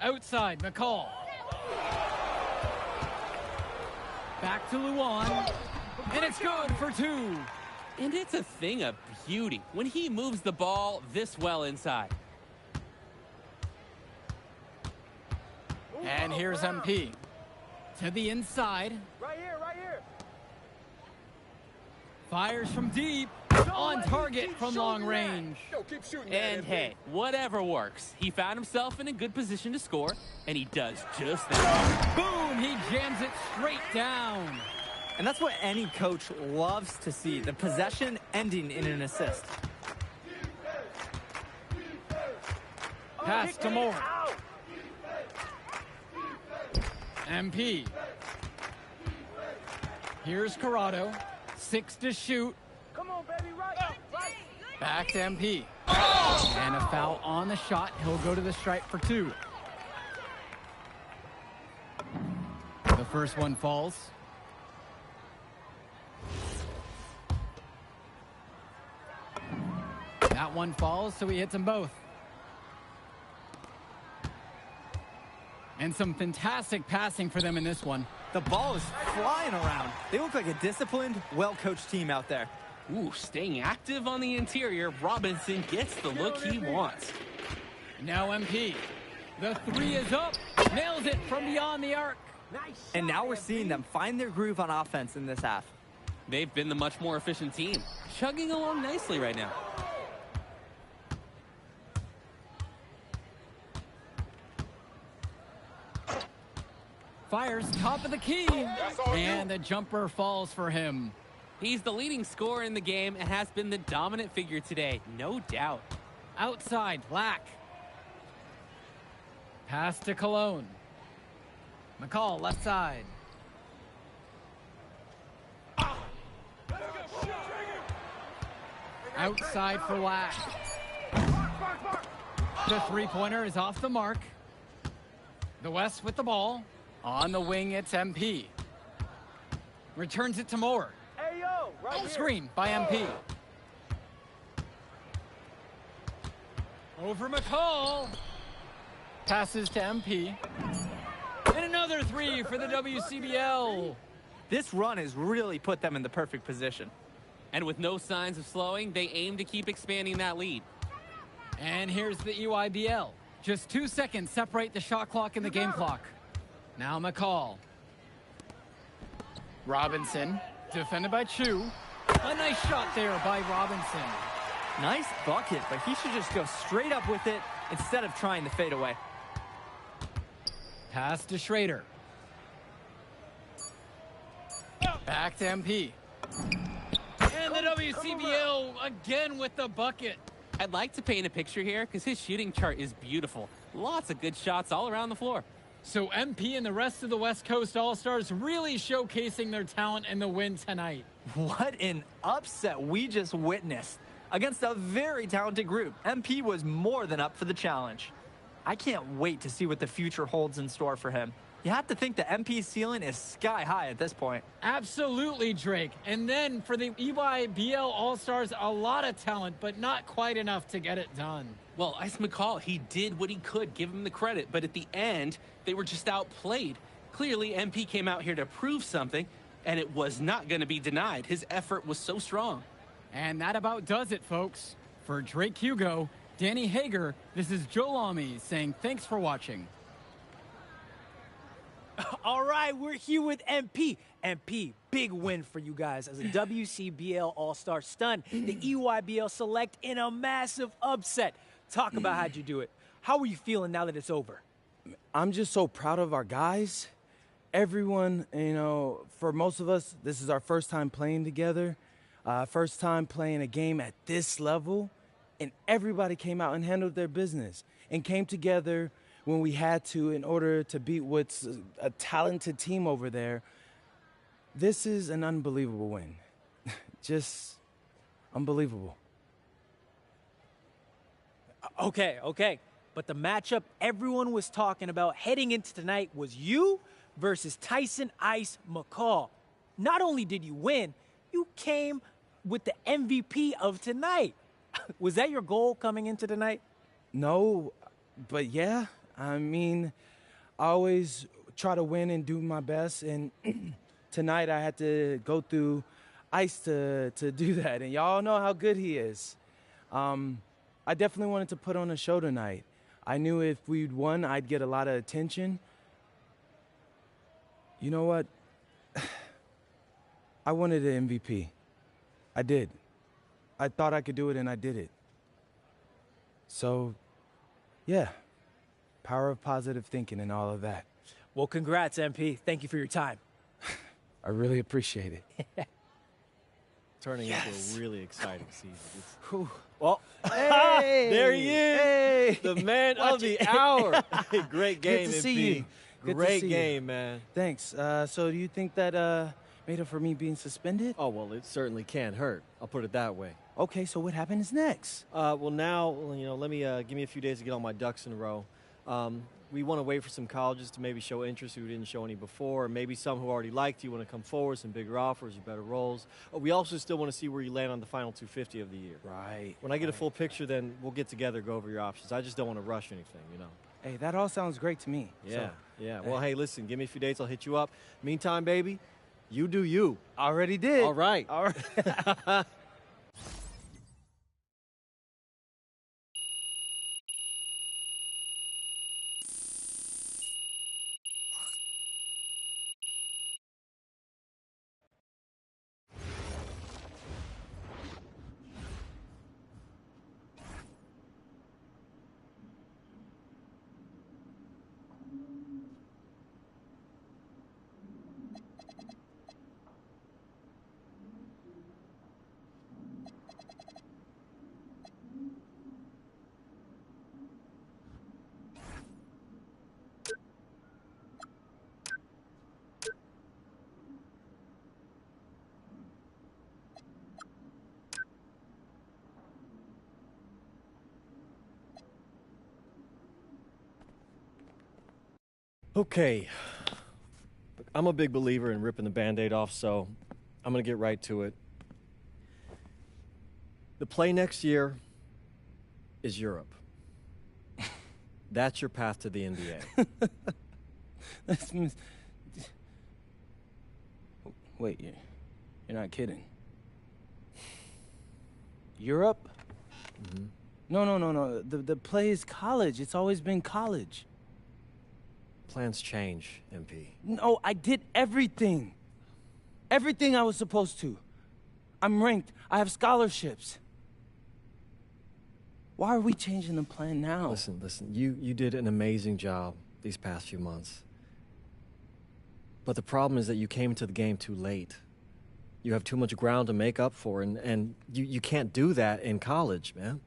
Outside, McCall. Back to Luan. And it's good for two. And it's a thing of beauty when he moves the ball this well inside. And here's MP. To the inside. Right here, right here. Fires from deep. On target from long range. Yo, keep shooting. And hey, whatever works. He found himself in a good position to score, and he does just that. Boom! He jams it straight down. And that's what any coach loves to see, the possession ending in an assist. Pass to Moore. MP. Here's Corrado. 6 to shoot. Come on, baby, right. Back to MP. And a foul on the shot. He'll go to the stripe for 2. The first one falls. That one falls, so he hits them both. And some fantastic passing for them in this one. The ball is flying around. They look like a disciplined, well-coached team out there. Ooh, staying active on the interior, Robinson gets the look he wants. Now MP. The 3 is up. Nails it from beyond the arc. And now we're seeing them find their groove on offense in this half. They've been the much more efficient team, chugging along nicely right now. Fires top of the key. And the jumper falls for him. He's the leading scorer in the game and has been the dominant figure today, no doubt. Outside, Black. Pass to Cologne. McCall, left side. Outside for Black. The three-pointer is off the mark. The West with the ball. On the wing, it's MP. Returns it to Moore. Hey, yo, right here. Screen by MP. Over McCall. Passes to MP. And another 3 for the WCBL. This run has really put them in the perfect position. And with no signs of slowing, they aim to keep expanding that lead. And here's the EYBL. Just 2 seconds separate the shot clock and the game clock. Now McCall. Robinson, defended by Chu. A nice shot there by Robinson. Nice bucket, but he should just go straight up with it instead of trying to fade away. Pass to Schrader. Back to MP. And the WCBL again with the bucket. I'd like to paint a picture here because his shooting chart is beautiful. Lots of good shots all around the floor. So MP and the rest of the West Coast All-Stars really showcasing their talent in the win tonight. What an upset we just witnessed. Against a very talented group, MP was more than up for the challenge. I can't wait to see what the future holds in store for him. You have to think the MP's ceiling is sky high at this point. Absolutely, Drake. And then for the EYBL All-Stars, a lot of talent, but not quite enough to get it done. Well, Ice McCall, he did what he could, give him the credit, but at the end, they were just outplayed. Clearly, MP came out here to prove something, and it was not going to be denied. His effort was so strong. And that about does it, folks. For Drake Hugo, Danny Hager, this is Joe Lamy saying thanks for watching. All right, we're here with MP, MP, big win for you guys as a WCBL All-Star stun the EYBL Select in a massive upset. Talk about how'd you do it. How are you feeling now that it's over? I'm just so proud of our guys. Everyone, you know, for most of us, this is our first time playing together, first time playing a game at this level, and everybody came out and handled their business and came together when we had to in order to beat what's a talented team over there. This is an unbelievable win. Just unbelievable. Okay. But the matchup everyone was talking about heading into tonight was you versus Tyson Ice McCall. Not only did you win, you came with the MVP of tonight. Was that your goal coming into tonight? No, but yeah. I mean, I always try to win and do my best, and tonight I had to go through Ice to do that, and y'all know how good he is. I definitely wanted to put on a show tonight. I knew if we'd won, I'd get a lot of attention. You know what? I wanted an MVP. I did. I thought I could do it, and I did it. So, yeah. Power of positive thinking and all of that. Well, congrats, MP. Thank you for your time. I really appreciate it. Turning into a really exciting season. Well, hey, there he is. Hey, the man of the hour. Great game, Good to MP. see you. Good Great to see game, you. man. Thanks. So do you think that made up for me being suspended? Oh, well, it certainly can't hurt. I'll put it that way. Okay, so what happens next? Well, now, let me give me a few days to get all my ducks in a row. We want to wait for some colleges to maybe show interest who didn't show any before, or maybe some who already liked you want to come forward, some bigger offers or better roles. We also still want to see where you land on the final 250 of the year. Right. When I get a full picture, then we'll get together, go over your options. I just don't want to rush anything, you know. Hey, that all sounds great to me. Yeah, So, yeah. Well, hey, listen, give me a few days, I'll hit you up. Meantime, baby, you do you. Already did. All right. All right. Okay. Look, I'm a big believer in ripping the Band-Aid off, so I'm going to get right to it. The play next year is Europe. That's your path to the NBA. Wait, you're not kidding. Europe? Mm-hmm. No. The play is college. It's always been college. Plans change, MP. No, I did everything. Everything I was supposed to. I'm ranked. I have scholarships. Why are we changing the plan now? Listen. You did an amazing job these past few months. But the problem is that you came into the game too late. You have too much ground to make up for, and you can't do that in college, man.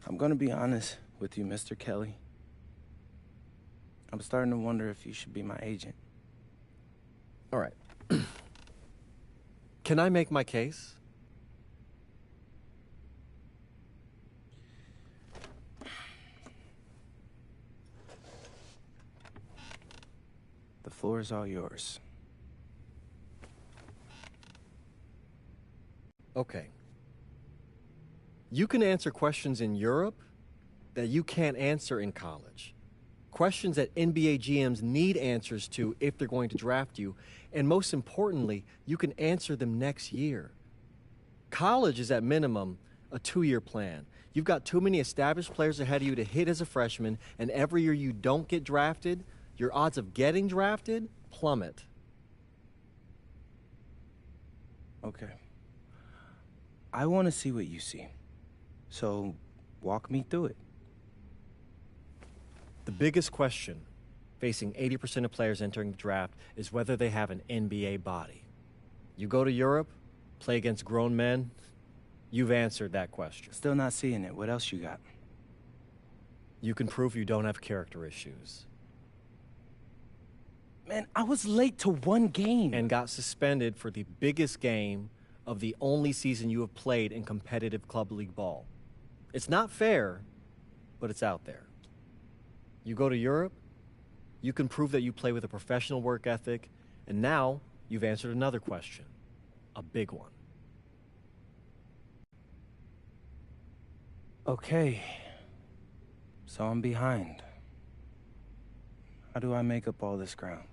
I'm gonna be honest with you, Mr. Kelly. I'm starting to wonder if you should be my agent. All right. Can I make my case? The floor is all yours. Okay. You can answer questions in Europe that you can't answer in college. Questions that NBA GMs need answers to if they're going to draft you. And most importantly, you can answer them next year. College is at minimum a 2-year plan. You've got too many established players ahead of you to hit as a freshman, and every year you don't get drafted, your odds of getting drafted plummet. Okay. I want to see what you see. So, walk me through it. The biggest question facing 80% of players entering the draft is whether they have an NBA body. You go to Europe, play against grown men, you've answered that question. Still not seeing it. What else you got? You can prove you don't have character issues. Man, I was late to one game. And got suspended for the biggest game of the only season you have played in competitive club league ball. It's not fair, but it's out there. You go to Europe, you can prove that you play with a professional work ethic, and now you've answered another question, a big one. Okay, so I'm behind. How do I make up all this ground?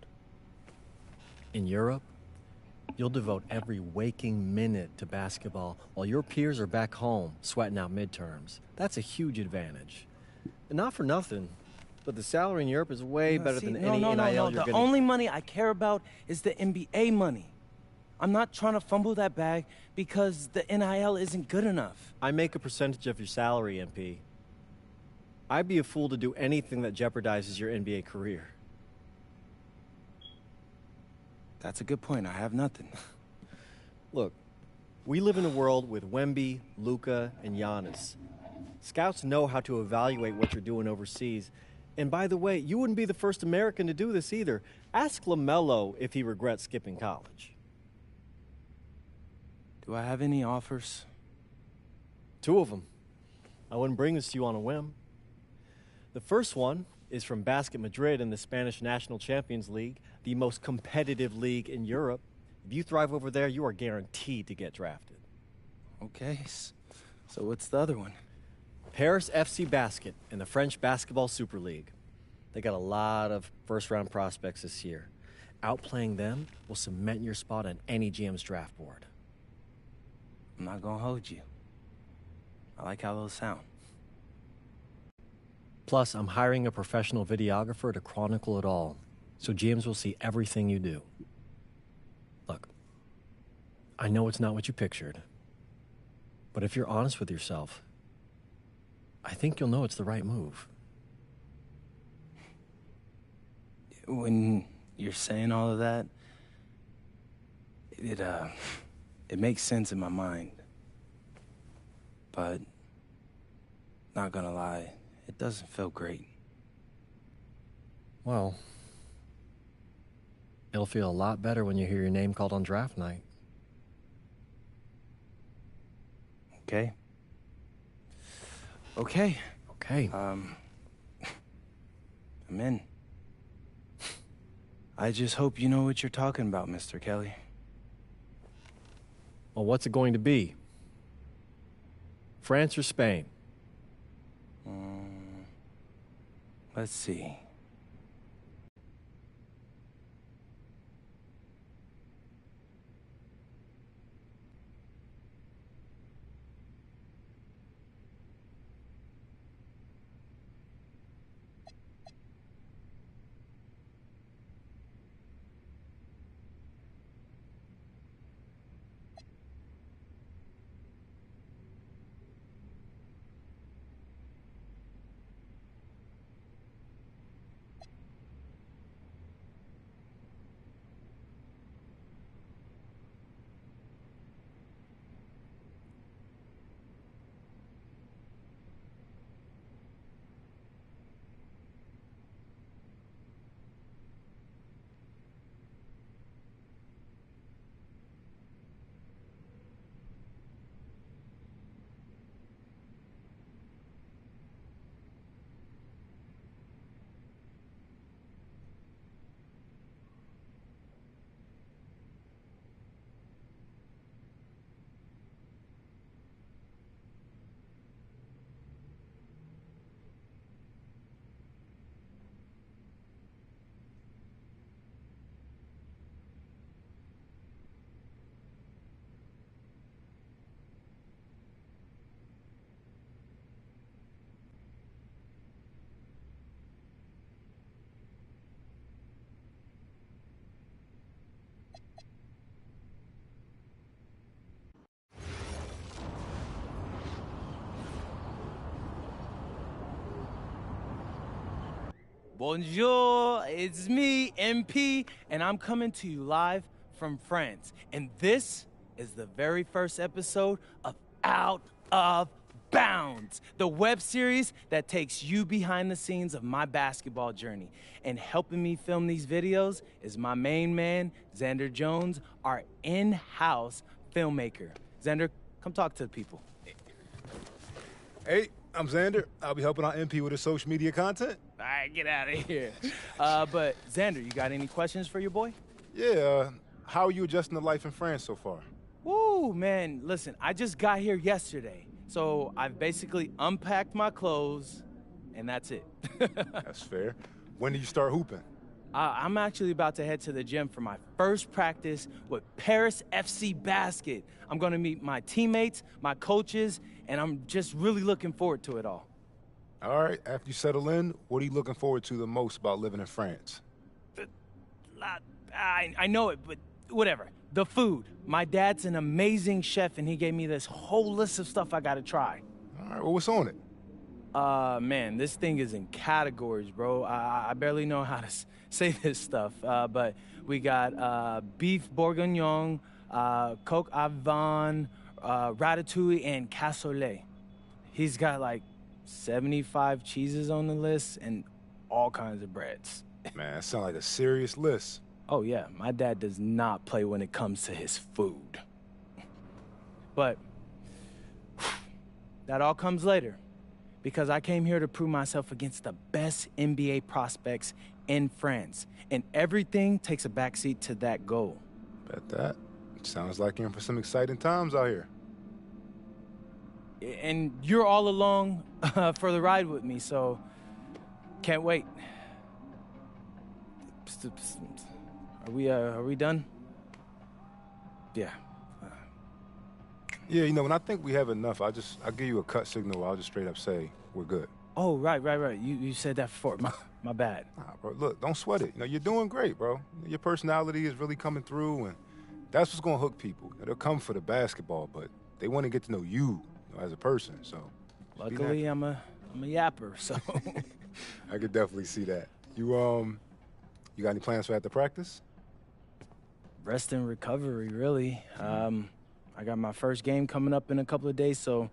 In Europe, you'll devote every waking minute to basketball while your peers are back home sweating out midterms. That's a huge advantage. And not for nothing, but the salary in Europe is way better than any NIL you're The getting. only money I care about is the NBA money. I'm not trying to fumble that bag because the NIL isn't good enough. I make a percentage of your salary, MP. I'd be a fool to do anything that jeopardizes your NBA career. That's a good point. I have nothing. Look, we live in a world with Wemby, Luka, and Giannis. Scouts know how to evaluate what you're doing overseas. And by the way, you wouldn't be the first American to do this either. Ask LaMelo if he regrets skipping college. Do I have any offers? 2 of them. I wouldn't bring this to you on a whim. The first one is from Basket Madrid in the Spanish National Champions League, the most competitive league in Europe. If you thrive over there, you are guaranteed to get drafted. Okay, so what's the other one? Paris FC Basket in the French Basketball Super League. They got a lot of first-round prospects this year. Outplaying them will cement your spot on any GM's draft board. I'm not gonna hold you. I like how those sound. Plus, I'm hiring a professional videographer to chronicle it all, so GMs will see everything you do. Look, I know it's not what you pictured, but if you're honest with yourself, I think you'll know it's the right move. When you're saying all of that, it makes sense in my mind. But, not gonna lie, it doesn't feel great. Well, it'll feel a lot better when you hear your name called on draft night. Okay? Okay. Okay. I'm in. I just hope you know what you're talking about, Mr. Kelly. Well, what's it going to be? France or Spain? Let's see. Bonjour, it's me, MP, and I'm coming to you live from France. And this is the very first episode of Out of Bounds, the web series that takes you behind the scenes of my basketball journey. And helping me film these videos is my main man, Xander Jones, our in-house filmmaker. Xander, come talk to the people. Hey, I'm Xander. I'll be helping out MP with his social media content. All right, get out of here. But Xander, you got any questions for your boy? Yeah, how are you adjusting to life in France so far? Woo, man, listen, I just got here yesterday. So I've basically unpacked my clothes, and that's it. That's fair. When do you start hooping? I'm actually about to head to the gym for my first practice with Paris FC Basket. I'm gonna meet my teammates, my coaches, and I'm just really looking forward to it all. All right, after you settle in, what are you looking forward to the most about living in France? I know it, but whatever. The food. My dad's an amazing chef, and he gave me this whole list of stuff I gotta try. All right, well, what's on it? Man, this thing is in categories, bro. I barely know how to say this stuff, but we got beef bourguignon, coq au vin, ratatouille, and cassoulet. He's got like 75 cheeses on the list and all kinds of breads. Man, that sounds like a serious list. Oh yeah, my dad does not play when it comes to his food. But that all comes later, because I came here to prove myself against the best NBA prospects in France, and everything takes a backseat to that goal. Bet that. Sounds like you're in for some exciting times out here. And you're all along for the ride with me, so can't wait. Are we done? Yeah. Yeah, you know, when I think we have enough, I'll give you a cut signal. I'll just straight up say we're good. Oh, right. You said that before. My bad. Nah, bro, look, don't sweat it. You know, you're doing great, bro. Your personality is really coming through, and that's what's gonna hook people. They'll come for the basketball, but they want to get to know you, as a person. So, luckily, I'm a yapper, so. I could definitely see that. You got any plans for after practice? Rest and recovery, really. I got my first game coming up in a couple of days, so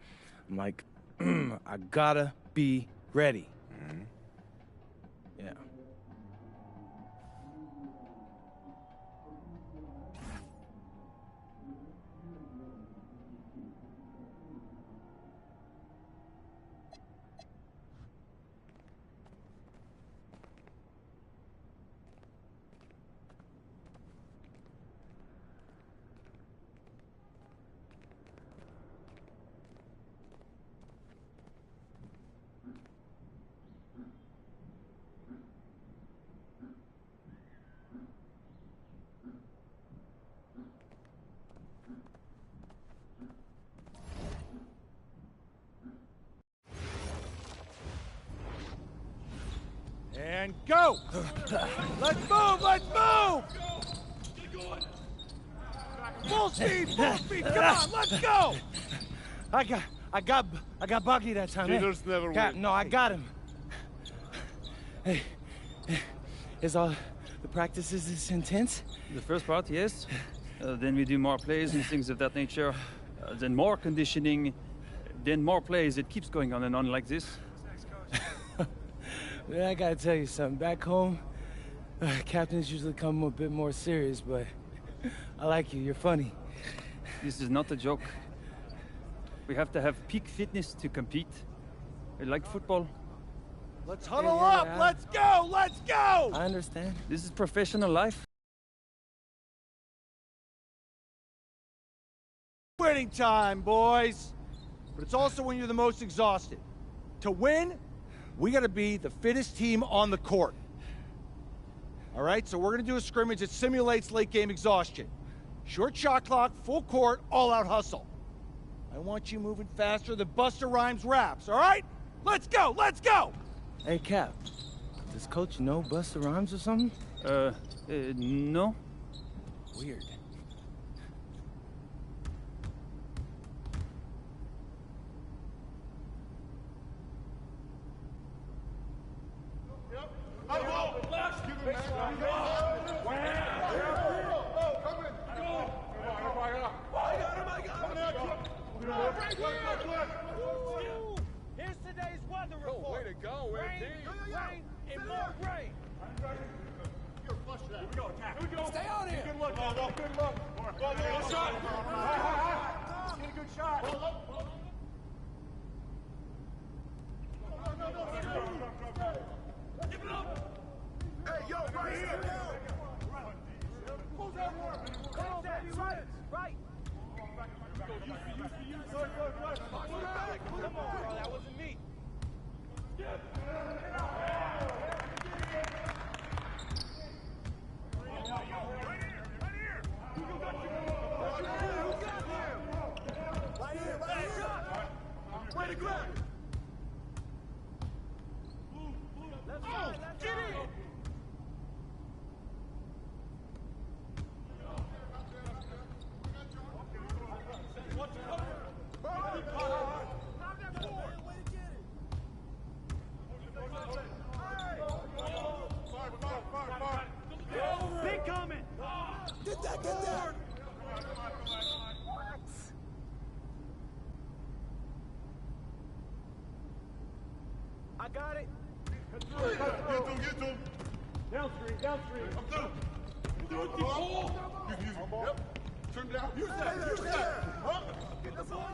I'm like, I gotta be ready. Mm-hmm. Yeah. And go! Let's move! Let's move! Full speed! Full speed! Come on! Let's go! I got Bucky that time. Cheaters never win. No, I got him. Hey, is all the practices this intense? The first part, yes. Then we do more plays and things of that nature. Then more conditioning. Then more plays. It keeps going on and on like this. Man, I gotta tell you something. Back home, captains usually come a bit more serious, but I like you. You're funny. This is not a joke. We have to have peak fitness to compete. Like football. Let's huddle up! Let's go! Let's go! I understand. This is professional life. Winning time, boys. But it's also when you're the most exhausted. To win, we gotta be the fittest team on the court. All right, so we're gonna do a scrimmage that simulates late game exhaustion. Short shot clock, full court, all out hustle. I want you moving faster than Busta Rhymes raps, all right? Let's go, let's go! Hey, Cap, does Coach know Busta Rhymes or something? No. Weird. Oh, way to go, Rain, rain, and more rain. Stay on here. Good look, Aldo. Good look. Good shot. Get a good shot. Give it up. Hey, yo, right here. Who's that one? Right. Come on, that wasn't me. Way to grab! Left side, left Get side. it! Big coming. Get that! I got it. Get to him. Downstream. I'm through. Do it, ball. Use it. Yep. Turn down. Use that. Huh? Get the ball.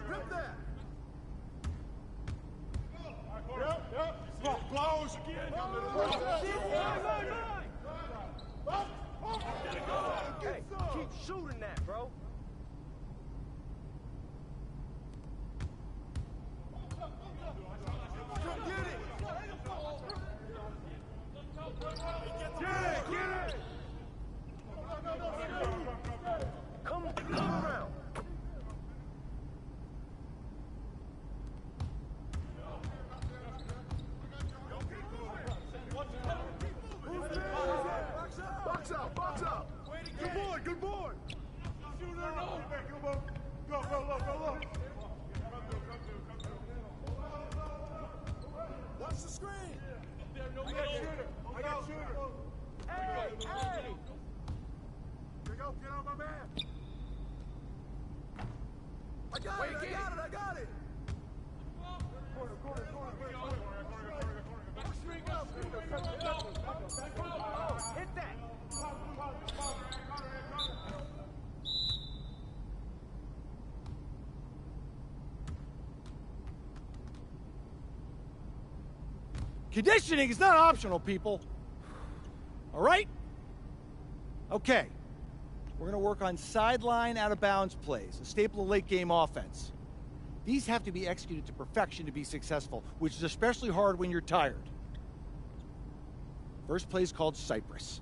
Rip that. Yep. Close. Hey, keep shooting that, bro. Get it. Come around. Box out. Good boy. Go. Watch the screen. I got shooter. Hey. Here we go. Get on my man. I got it. Corner. Hit that. Conditioning is not optional, people. All right? Okay. We're going to work on sideline out-of-bounds plays, a staple of late-game offense. These have to be executed to perfection to be successful, which is especially hard when you're tired. First play is called Cypress.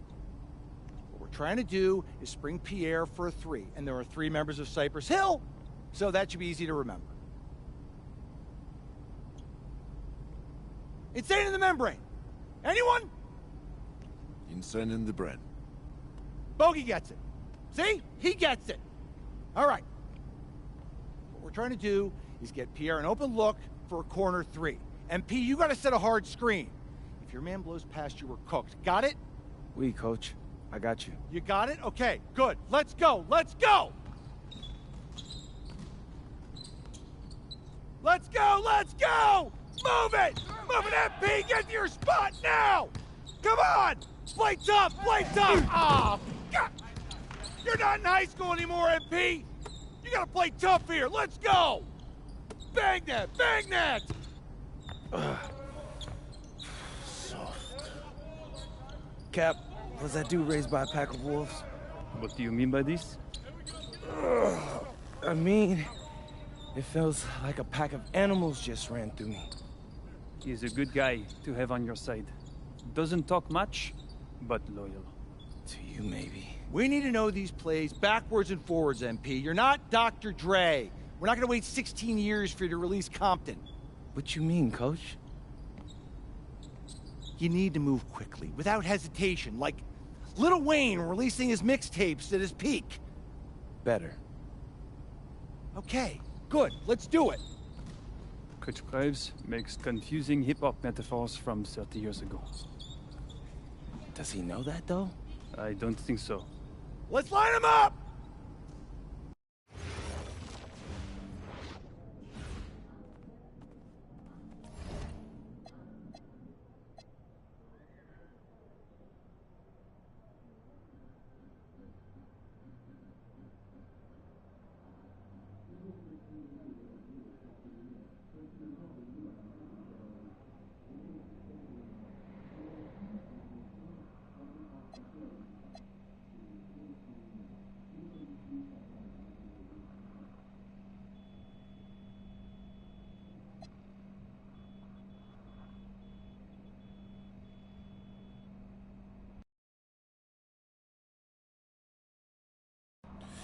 What we're trying to do is spring Pierre for a 3, and there are 3 members of Cypress Hill, so that should be easy to remember. Insane in the membrane. Anyone? Insane in the brain. Bogey gets it. See? He gets it. All right. What we're trying to do is get Pierre an open look for a corner 3. MP, you got to set a hard screen. If your man blows past you, we're cooked. Got it? Oui, coach. I got you. You got it? Okay, good. Let's go. Let's go! Let's go! Let's go! Move it! Move it, MP! Get to your spot now! Come on! Play tough! Play tough! Ah, God! You're not in high school anymore, MP! You gotta play tough here! Let's go! Bang that! Bang that! Cap, was that dude raised by a pack of wolves? What do you mean by this? I mean, it feels like a pack of animals just ran through me. He's a good guy to have on your side. Doesn't talk much, but loyal. To you, maybe. We need to know these plays backwards and forwards, MP. You're not Dr. Dre. We're not gonna wait 16 years for you to release Compton. What you mean, coach? You need to move quickly, without hesitation, like Lil Wayne releasing his mixtapes at his peak. Better. Okay, good. Let's do it. Coach Graves makes confusing hip-hop metaphors from 30 years ago. Does he know that, though? I don't think so. Let's line them up!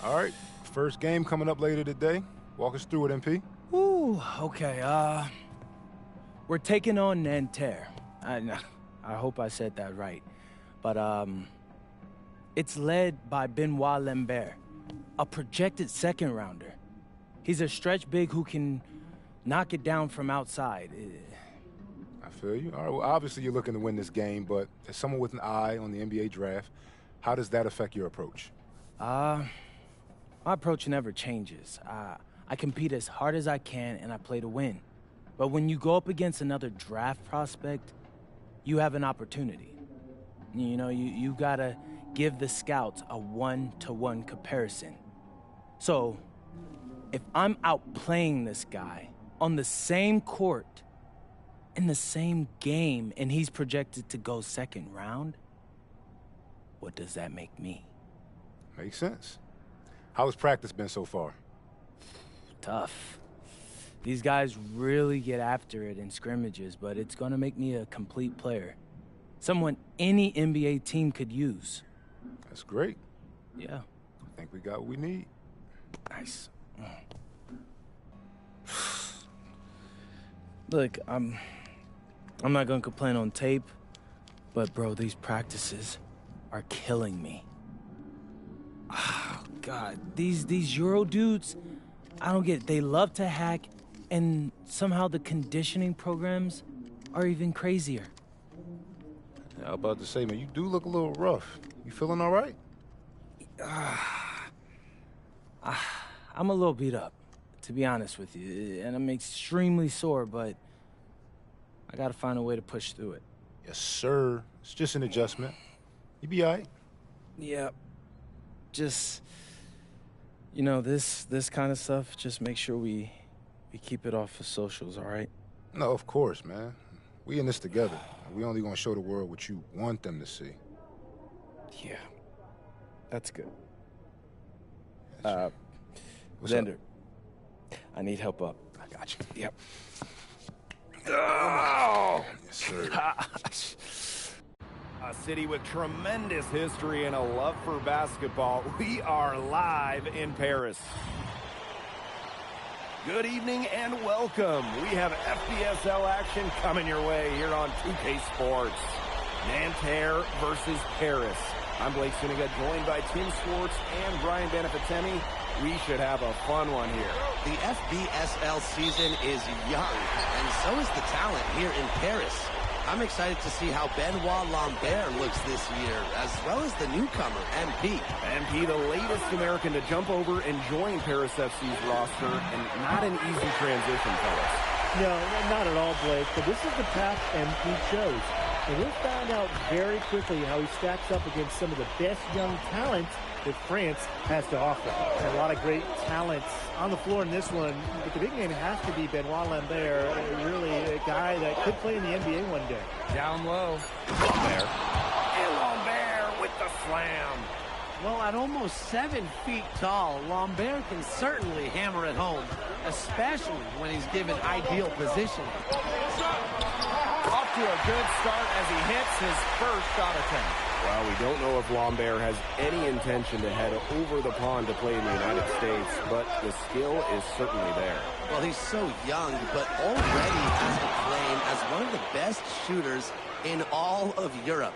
All right, first game coming up later today. Walk us through it, MP. Ooh, okay, we're taking on Nanterre. I hope I said that right. But, it's led by Benoit Lambert, a projected second-rounder. He's a stretch big who can knock it down from outside. I feel you. All right, well, obviously you're looking to win this game, but as someone with an eye on the NBA draft, how does that affect your approach? My approach never changes. I compete as hard as I can, and I play to win. But when you go up against another draft prospect, you have an opportunity. You know, you gotta give the scouts a one-to-one comparison. So, if I'm outplaying this guy on the same court, in the same game, and he's projected to go second round, what does that make me? Makes sense. How has practice been so far? Tough. These guys really get after it in scrimmages, but it's gonna make me a complete player. Someone any NBA team could use. That's great. Yeah. I think we got what we need. Nice. Look, I'm not gonna complain on tape, but bro, these practices are killing me. Oh, God, these Euro dudes, I don't get it. They love to hack, and somehow the conditioning programs are even crazier. Yeah, I was about to say, man, you do look a little rough. You feeling all right? I'm a little beat up, to be honest with you, and I'm extremely sore, but I gotta find a way to push through it. Yes, sir. It's just an adjustment. You be all right. Yeah. Just, you know, this kind of stuff, just make sure we keep it off of socials, all right? No, of course, man. We in this together. We only gonna show the world what you want them to see. Yeah. That's good. What's Xander, up? I need help up. I got you. Yep. Oh! Yes, sir. Gosh. A city with tremendous history and a love for basketball. We are live in Paris. Good evening and welcome. We have FBSL action coming your way here on 2K Sports. Nanterre versus Paris. I'm Blake Suniga, joined by Tim Swartz and Brian Benefatemi. We should have a fun one here. The FBSL season is young, and so is the talent here in Paris. I'm excited to see how Benoit Lambert looks this year, as well as the newcomer, MP. MP, the latest American to jump over and join Paris FC's roster, and not an easy transition, fellas. No, not at all, Blake, but this is the path MP chose. And we'll find out very quickly how he stacks up against some of the best young talent that France has to offer. And a lot of great talents on the floor in this one, but the big name has to be Benoit Lambert, really a guy that could play in the NBA one day. Down low. Lambert. And Lambert with the slam. Well, at almost 7 feet tall, Lambert can certainly hammer it home, especially when he's given ideal positioning. Off to a good start as he hits his first shot attempt. Well, we don't know if Lambert has any intention to head over the pond to play in the United States, but the skill is certainly there. Well, he's so young, but already has the claim as one of the best shooters in all of Europe.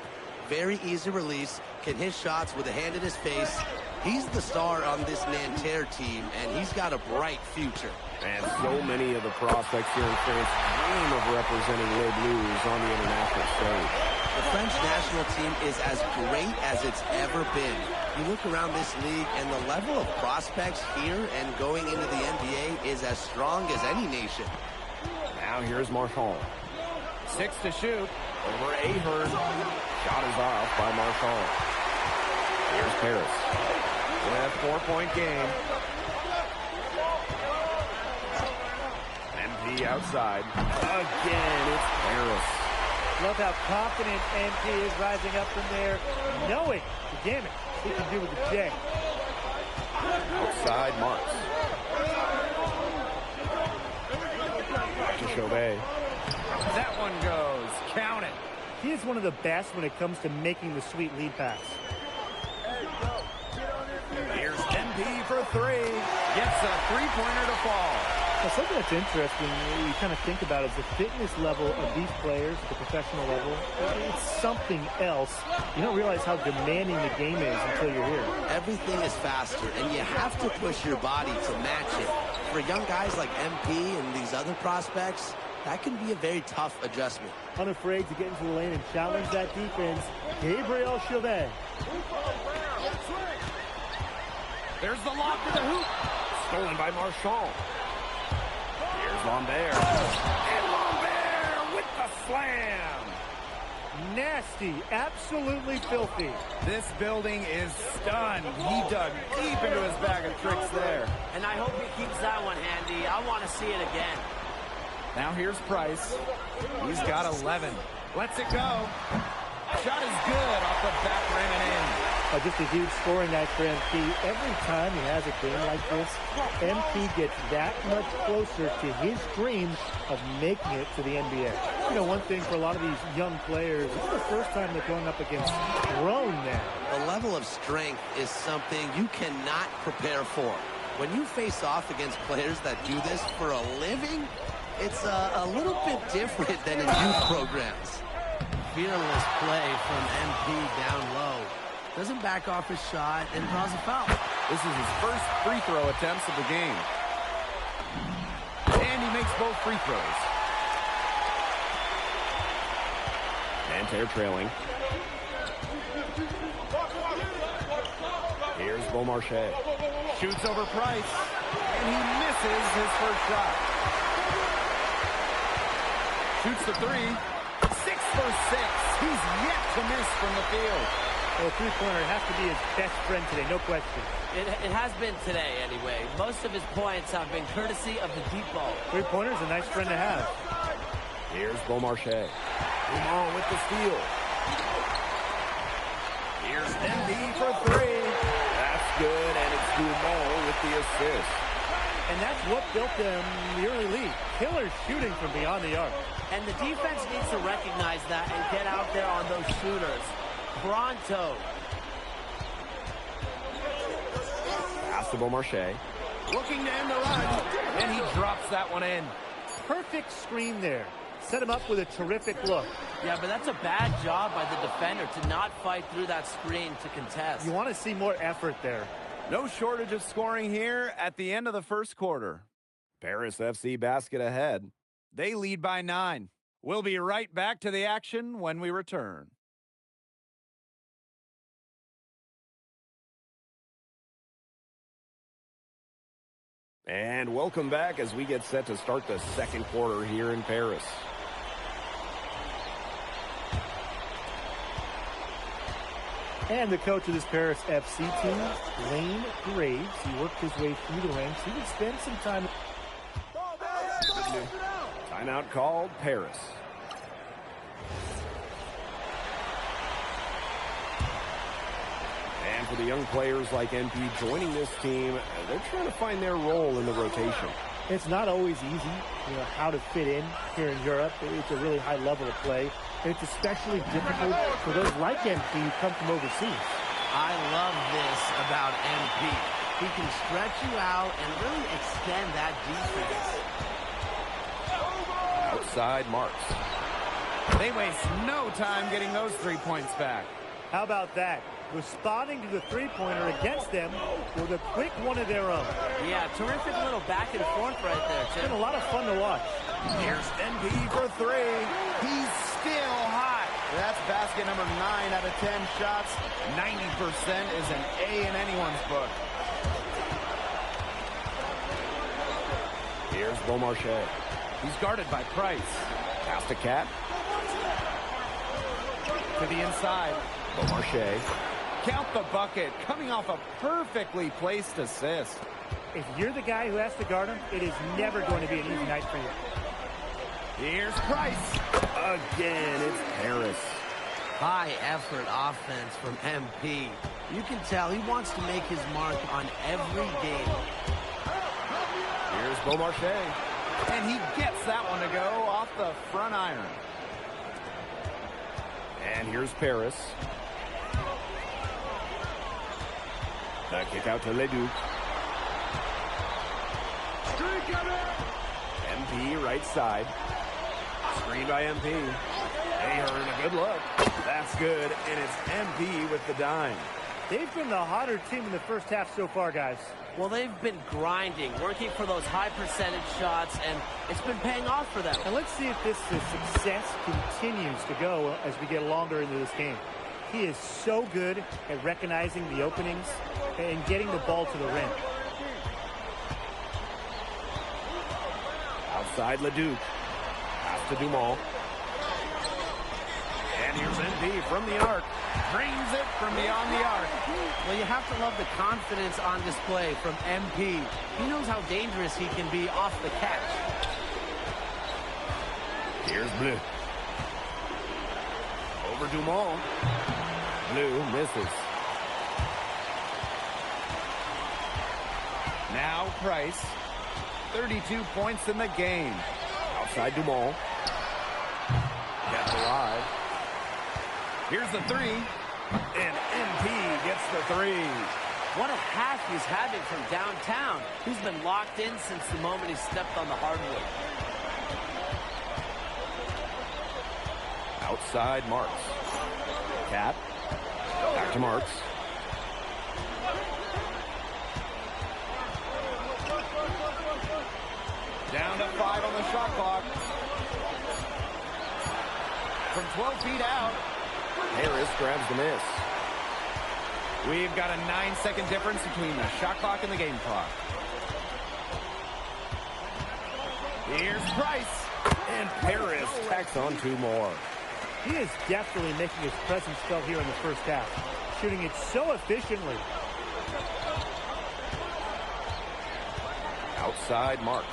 Very easy release, can hit shots with a hand in his face, He's the star on this Nanterre team, and he's got a bright future. And so many of the prospects here in France dream of representing Les Bleus on the international stage. The French national team is as great as it's ever been. You look around this league, and the level of prospects here and going into the NBA is as strong as any nation. Now here's Marchand. 6 to shoot. Over Ahern. Shot is off by Marchand. Here's Paris. With 4-point game. MP outside. Again, it's Paris. Love how confident MP is rising up from there, knowing the damage he can do with the J. Outside Marks. To Chauvet. That one goes. Count it. He is one of the best when it comes to making the sweet lead pass. Here's MP for 3. Gets a three-pointer to fall. Now, something that's interesting, you kind of think about, is the fitness level of these players at the professional level. It's something else. You don't realize how demanding the game is until you're here. Everything is faster, and you have to push your body to match it. For young guys like MP and these other prospects, that can be a very tough adjustment. Unafraid to get into the lane and challenge that defense, Gabriel Chauvet. There's the lob to the hoop. Stolen by Marchand. Here's Lambert. And Lambert with the slam. Nasty, absolutely filthy. This building is stunned. He dug deep into his bag of tricks there. And I hope he keeps that one handy. I want to see it again. Now here's Price. He's got 11. Lets it go. Shot is good off the back rim and in. Just a huge scoring night for MP. Every time he has a game like this, MP gets that much closer to his dream of making it to the NBA. You know, one thing for a lot of these young players, this is the first time they're going up against grown men. The level of strength is something you cannot prepare for. When you face off against players that do this for a living, it's a little bit different than in youth programs. Fearless play from MP down low. Doesn't back off his shot and draws a foul. This is his first free throw attempts of the game. And he makes both free throws. Nanterre trailing. Here's Beaumarchais. Shoots over Price. And he misses his first shot. Shoots the 3. 6 for 6. He's yet to miss from the field. Well, a three-pointer has to be his best friend today, no question. It has been today, anyway. Most of his points have been courtesy of the deep ball. Three-pointer's a nice friend to have. Here's Beaumarchais. Dumont with the steal. Here's MD for 3. That's good, and it's Dumont with the assist. And that's what built them the early lead. Killer shooting from beyond the arc. And the defense needs to recognize that and get out there on those shooters. Pronto. Pass to Beaumarchais. Looking to end the run. And he drops that one in. Perfect screen there. Set him up with a terrific look. Yeah, but that's a bad job by the defender to not fight through that screen to contest. You want to see more effort there. No shortage of scoring here at the end of the first quarter. Paris FC basket ahead. They lead by 9. We'll be right back to the action when we return. And welcome back as we get set to start the second quarter here in Paris. And the coach of this Paris FC team, Lane Graves, he worked his way through the ranks. He would spend some time. Timeout called, Paris. And for the young players like MP joining this team, they're trying to find their role in the rotation. It's not always easy, you know, how to fit in here in Europe. It's a really high level of play. And it's especially difficult for those like MP who come from overseas. I love this about MP. He can stretch you out and really extend that defense. Outside Marks. They waste no time getting those 3 points back. How about that? responding to the three-pointer against them with a quick one of their own. Yeah, terrific little back and forth right there, Tim. It's been a lot of fun to watch. Here's NP for three. He's still hot. That's basket number 9 out of 10 shots. 90% is an A in anyone's book. Here's Beaumarchais. He's guarded by Price. Pass to Cat. To the inside. Beaumarchais. Count the bucket. Coming off a perfectly placed assist. If you're the guy who has to guard him, it is never going to be an easy night for you. Here's Price. Again, it's Harris. High effort offense from MP. You can tell he wants to make his mark on every game. Here's Beaumarchais. And he gets that one to go off the front iron. And here's Paris. The kick out to Leduc. MP right side. Screen by MP. Ahern, a good look. That's good, and it's MP with the dime. They've been the hotter team in the first half so far, guys. Well, they've been grinding, working for those high percentage shots, and it's been paying off for them. And let's see if this success continues to go as we get longer into this game. He is so good at recognizing the openings and getting the ball to the rim. Outside Leduc. Pass to Dumont. And here's NP from the arc. Drains it from beyond the arc. Well, you have to love the confidence on display from MP. He knows how dangerous he can be off the catch. Here's Bleu. Over Dumont. Bleu misses. Now Price. 32 points in the game. Outside Dumont. Kept alive. Here's the three. And MP gets the three. What a half he's having from downtown. He's been locked in since the moment he stepped on the hardwood. Outside Marks. Cat. Back to Marks. Down to 5 on the shot clock. From 12 feet out, Harris grabs the miss. We've got a 9-second difference between the shot clock and the game clock. Here's Price. And Harris tacks on 2 more. He is definitely making his presence felt here in the first half, shooting it so efficiently. Outside Marks.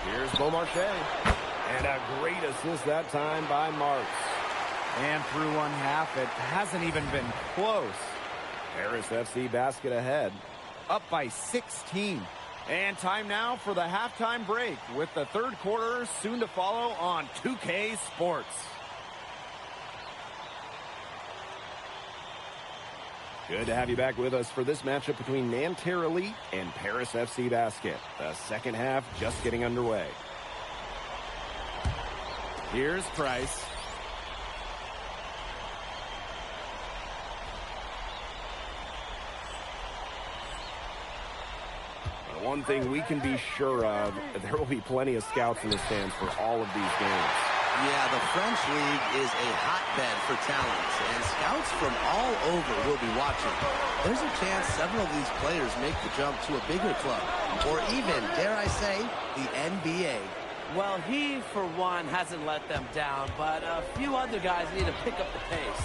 Here's Beaumarchais. And a great assist that time by Marks. And through one half, it hasn't even been close. Paris FC basket ahead. Up by 16. And time now for the halftime break with the third quarter soon to follow on 2K Sports. Good to have you back with us for this matchup between Nanterre Elite and Paris FC Basket. The second half just getting underway. Here's Price. One thing we can be sure of, there will be plenty of scouts in the stands for all of these games. Yeah, the French League is a hotbed for talent, and scouts from all over will be watching. There's a chance several of these players make the jump to a bigger club, or even, dare I say, the NBA. Well, he, for one, hasn't let them down, but a few other guys need to pick up the pace.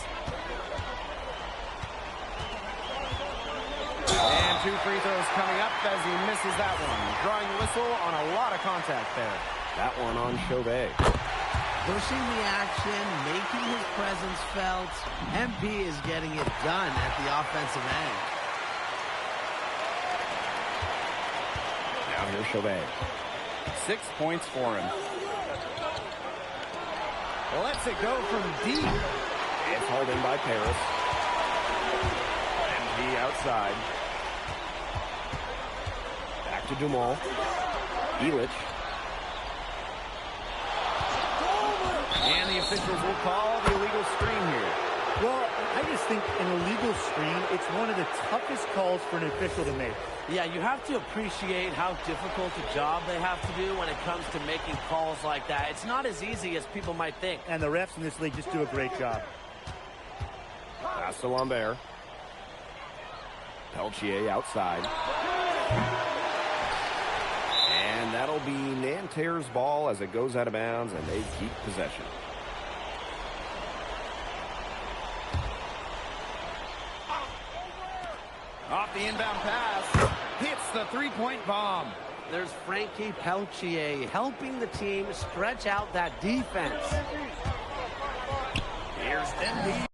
And 2 free throws coming up as he misses that one. Drawing the whistle on a lot of contact there. That one on Chauvet. Pushing the action, making his presence felt. MP is getting it done at the offensive end. Now here's Chauvet. 6 points for him. Lets it go from deep. It's holding by Paris. MP outside. Back to Dumont. Elich. And the officials will call the illegal screen here. Well, I just think an illegal screen, it's one of the toughest calls for an official to make. Yeah, you have to appreciate how difficult a job they have to do when it comes to making calls like that. It's not as easy as people might think. And the refs in this league just do a great job. Pass to Lambert. Peltier outside. And that'll be Nanterre's ball as it goes out of bounds, and they keep possession. Off the inbound pass, hits the three-point bomb. There's Frankie Peltier helping the team stretch out that defense. Here's MB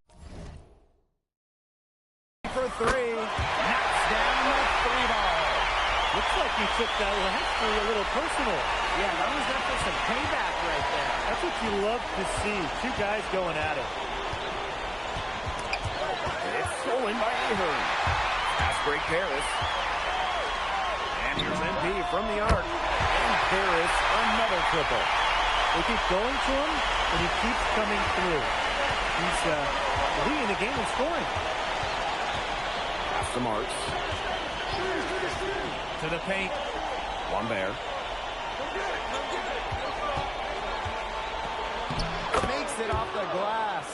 for three. Knocks down the three ball. Looks like he took that last three a little personal. Yeah, that was definitely some payback right there. That's what you love to see. Two guys going at it. It's stolen by Ahern. Pass break Paris. And here's MP from the arc. And Paris another triple. They keep going to him, and he keeps coming through. He's leading the game in scoring. Pass to Marks. To the paint. Lambert. Makes it off the glass.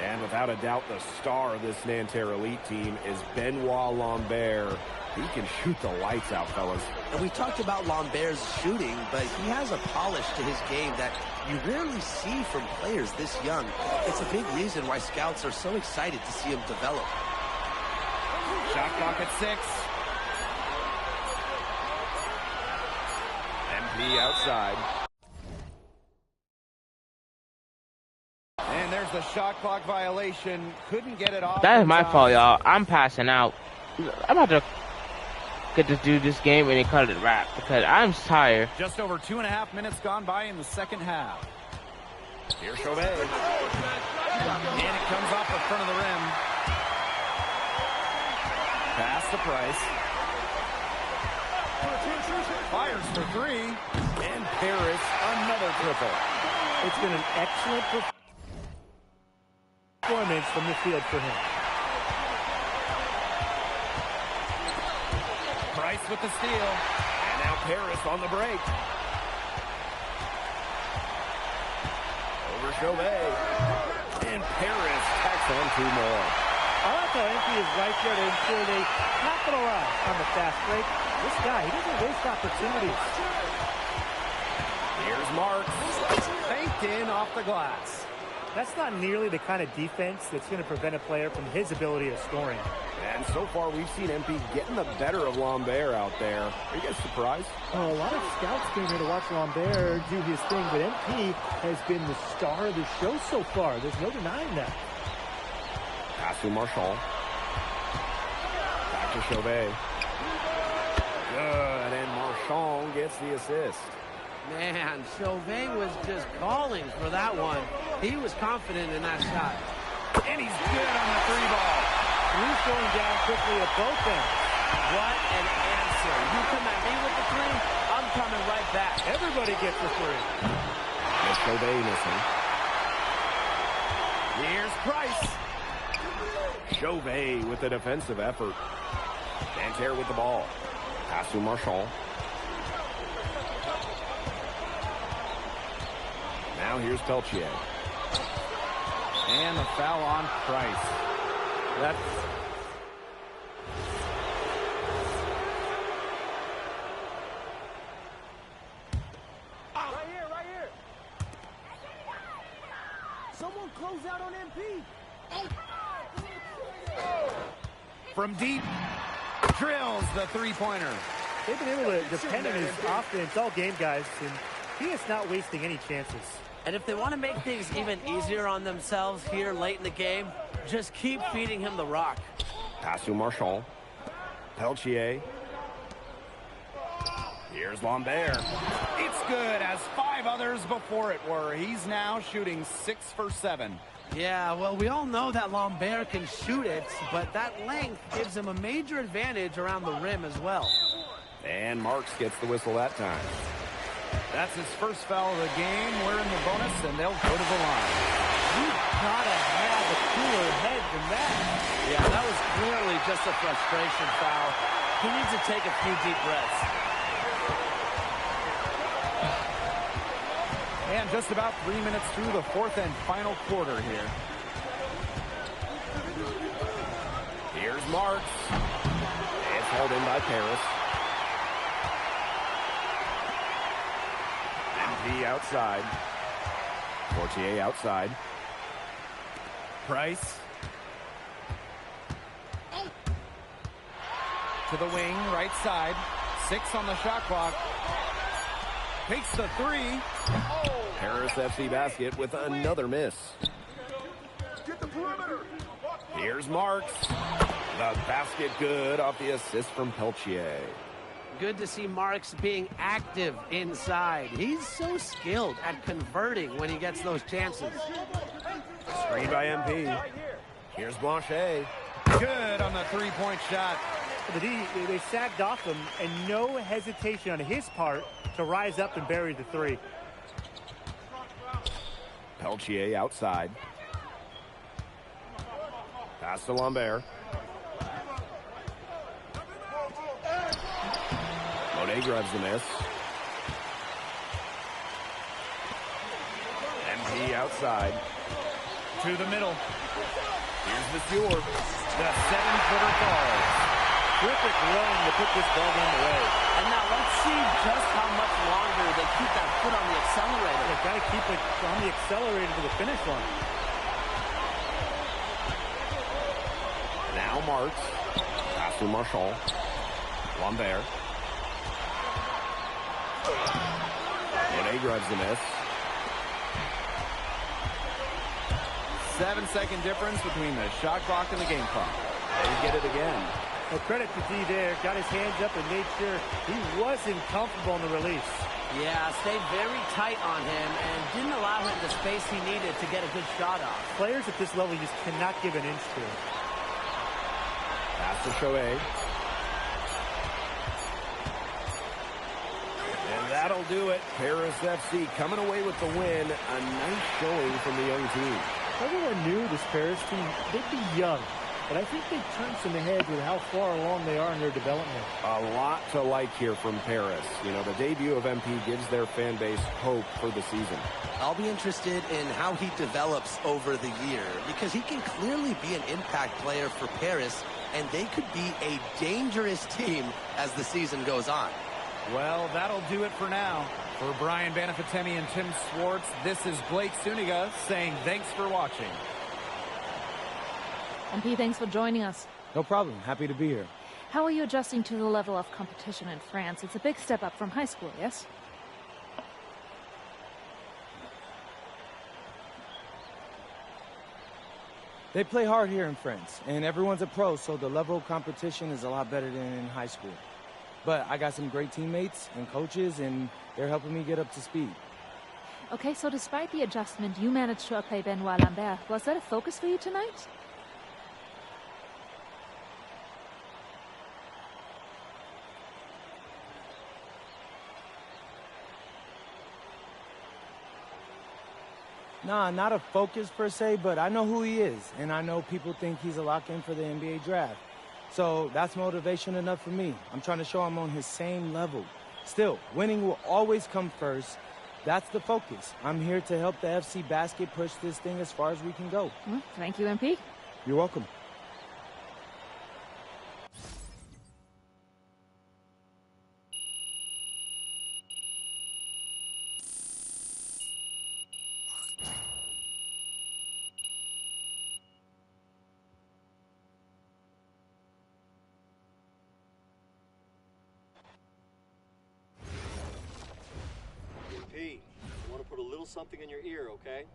And without a doubt, the star of this Nanterre Elite team is Benoit Lambert. He can shoot the lights out, fellas. And we talked about Lambert's shooting, but he has a polish to his game that you rarely see from players this young. It's a big reason why scouts are so excited to see him develop. Shot clock at 6. MP outside. And there's the shot clock violation. Couldn't get it off. That is my fault, y'all. I'm passing out. I'm about to get to do this game and then cut it wrap because I'm tired. Just over 2.5 minutes gone by in the second half. Here's Chauvet. And it comes off the front of the rim. Pass to Price. Fires for three. And Paris another triple. It's been an excellent performance from the field for him. Price with the steal. And now Paris on the break. Over Chauvet. And Paris tacks on 2 more. I like how MP is right there to ensure they capitalize on the fast break. This guy, he doesn't waste opportunities. Here's Marks. Faked in off the glass. That's not nearly the kind of defense that's going to prevent a player from his ability of scoring. And so far, we've seen MP getting the better of Lambert out there. Are you guys surprised? Oh, a lot of scouts came here to watch Lambert do his thing, but MP has been the star of the show so far. There's no denying that. Pass to Marchand. Back to Chauvet. Good, and Marchand gets the assist. Man, Chauvet was just calling for that one. He was confident in that shot. And he's good on the three ball. He's going down quickly at both ends. What an answer. You come at me with the three, I'm coming right back. Everybody gets the three. And Chauvet missing. Here's Price. Chauvet with a defensive effort. Nanterre with the ball. Pass to Marchand. Now here's Peltier. And the foul on Price. That's... Right here. Someone close out on MP. From deep, drills the three-pointer. They've been able to depend on his offense all game, guys, and he is not wasting any chances. And if they want to make things even easier on themselves here late in the game, just keep feeding him the rock. Pass to Marchand. Peltier. Here's Lambert. It's good, as 5 others before it were. He's now shooting 6 for 7. Yeah, well, we all know that Lambert can shoot it, but that length gives him a major advantage around the rim as well. And Marks gets the whistle that time. That's his first foul of the game. We're in the bonus, and they'll go to the line. You gotta have a cooler head than that. Yeah, that was clearly just a frustration foul. He needs to take a few deep breaths. And just about 3 minutes through the fourth and final quarter here. Here's Marks. It's hauled in by Paris. MP outside. Fortier outside. Price. To the wing, right side. 6 on the shot clock. Takes the 3. Paris FC basket with another miss. Here's Marks. The basket good off the assist from Peltier. Good to see Marks being active inside. He's so skilled at converting when he gets those chances. Screen by MP. Here's Blanchet. Good on the three-point shot. They sagged off him, and no hesitation on his part to rise up and bury the 3. Peltier outside. Pass to Lambert. Monet grabs the miss. MP outside. To the middle. Here's the Stewart. The 7-footer falls. Terrific run to put this ball in the way. And now let's see just how much longer they keep that foot on the accelerator. They've got to keep it on the accelerator to the finish line. Now Marks. Pass to Marshall. Lambert. Monet grabs the miss. 7-second difference between the shot clock and the game clock. They get it again. Well, credit to D there. Got his hands up and made sure he wasn't comfortable in the release. Yeah, stayed very tight on him and didn't allow him the space he needed to get a good shot off. Players at this level just cannot give an inch to it. Pass to Choe. And that'll do it. Paris FC coming away with the win. A nice showing from the young team. Everyone knew this Paris team, they'd be young. But I think they've turned some heads with how far along they are in their development. A lot to like here from Paris. You know, the debut of MP gives their fan base hope for the season. I'll be interested in how he develops over the year because he can clearly be an impact player for Paris, and they could be a dangerous team as the season goes on. Well, that'll do it for now. For Brian Banafitemi and Tim Swartz, this is Blake Suniga saying thanks for watching. MP, thanks for joining us. No problem. Happy to be here. How are you adjusting to the level of competition in France? It's a big step up from high school, yes? They play hard here in France, and everyone's a pro, so the level of competition is a lot better than in high school. But I got some great teammates and coaches, and they're helping me get up to speed. Okay, so despite the adjustment, you managed to outplay Benoit Lambert. Was that a focus for you tonight? Nah, not a focus per se, but I know who he is, and I know people think he's a lock-in for the NBA draft. So that's motivation enough for me. I'm trying to show I'm on his same level. Still, winning will always come first. That's the focus. I'm here to help the FC basket push this thing as far as we can go. Thank you, MP. You're welcome. Pete, I want to put a little something in your ear, okay?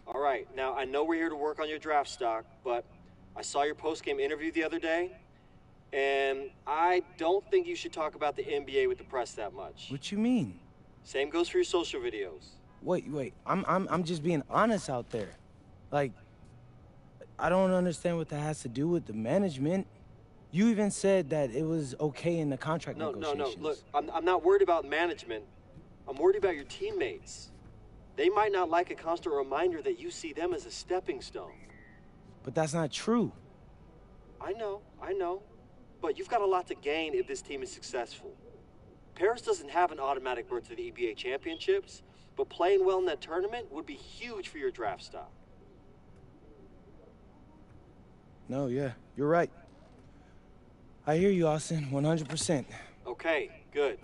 All right, now I know we're here to work on your draft stock, but I saw your post-game interview the other day, and I don't think you should talk about the NBA with the press that much. What you mean? Same goes for your social videos. Wait. I'm just being honest out there. Like, I don't understand what that has to do with the management. You even said that it was okay in the contract negotiations. No. Look, I'm not worried about management. I'm worried about your teammates. They might not like a constant reminder that you see them as a stepping stone. But that's not true. I know. But you've got a lot to gain if this team is successful. Paris doesn't have an automatic berth to the EBA championships, but playing well in that tournament would be huge for your draft stock. No, yeah, you're right. I hear you, Austin, 100%. Okay, good.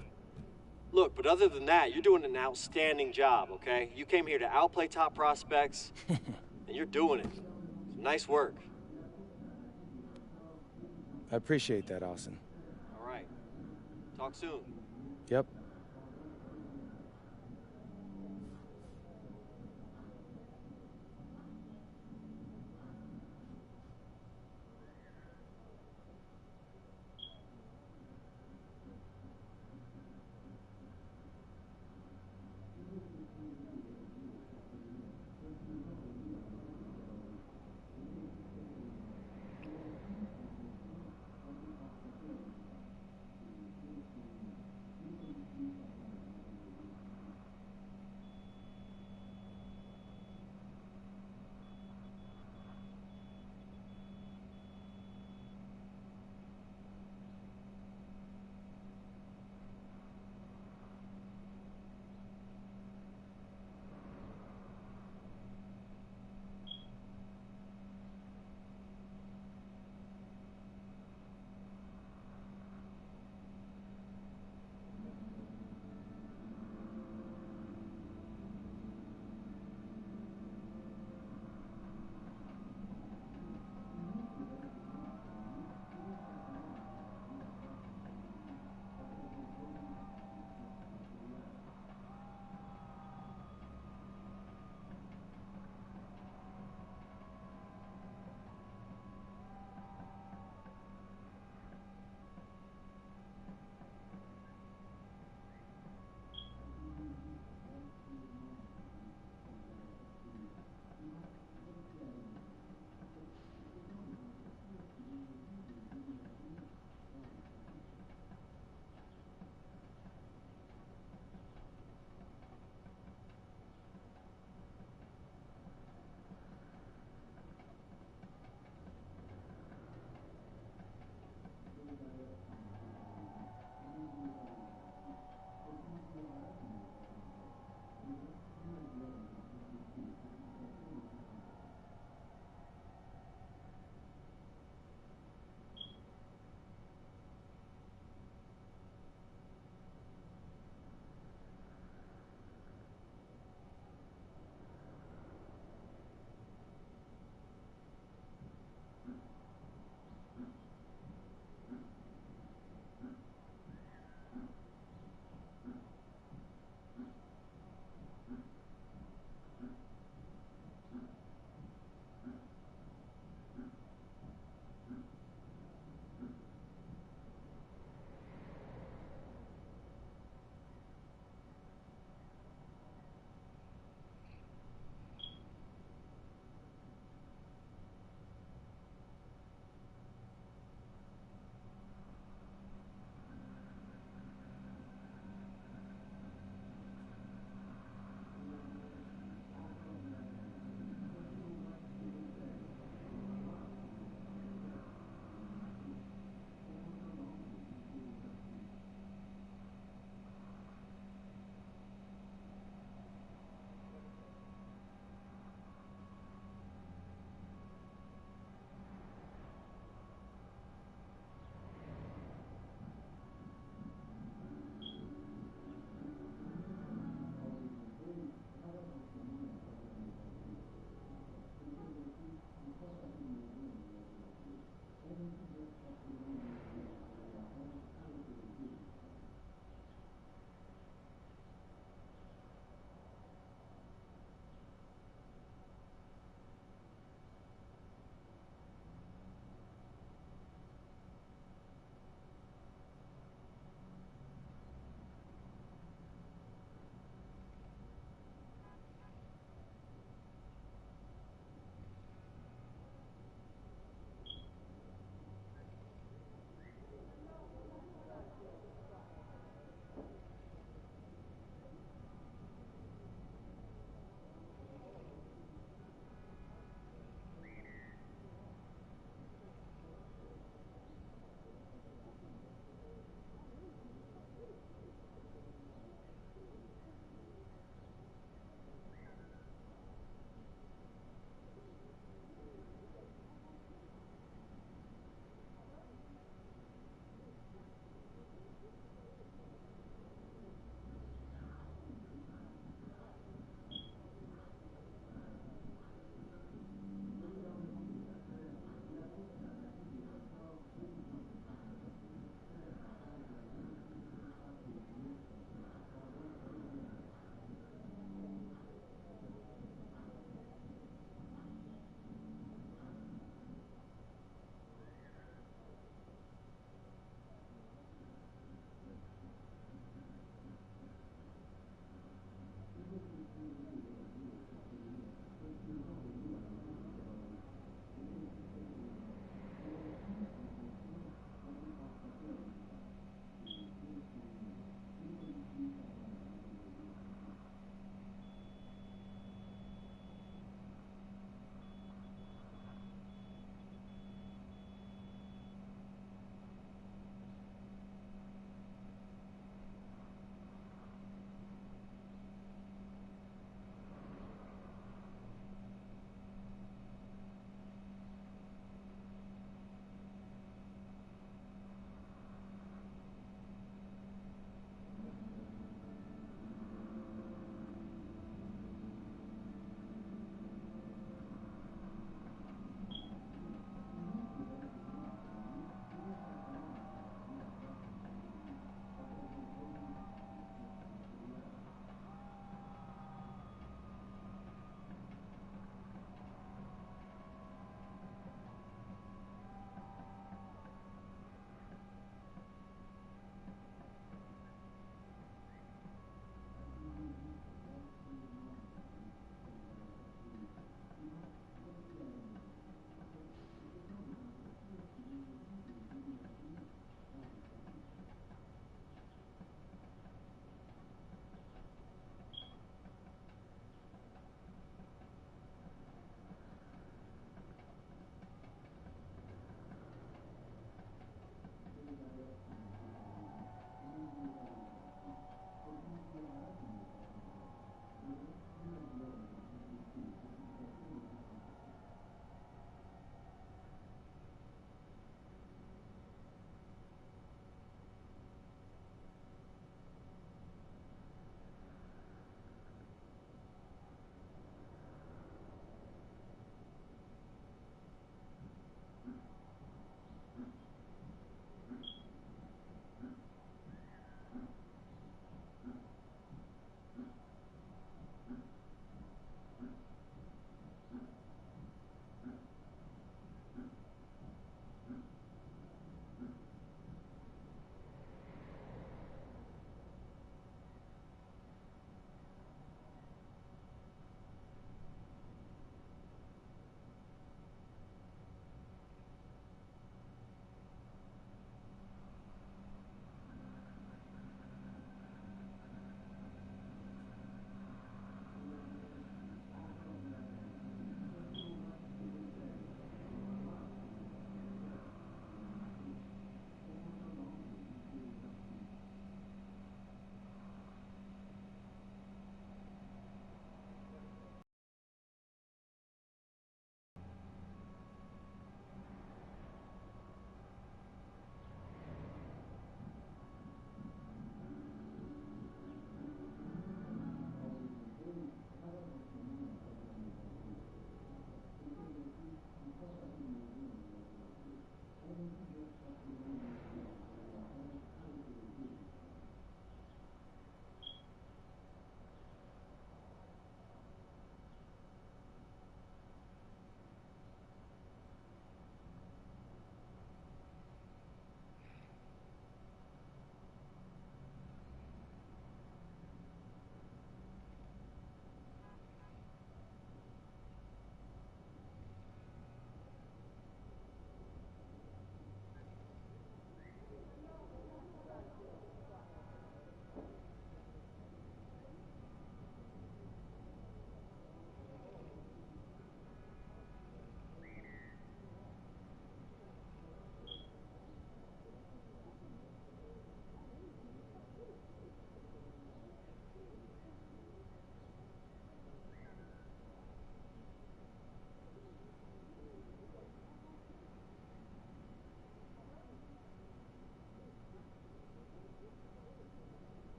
Look, but other than that, you're doing an outstanding job, okay? You came here to outplay top prospects, and you're doing it. Nice work. I appreciate that, Austin. All right. Talk soon. Yep.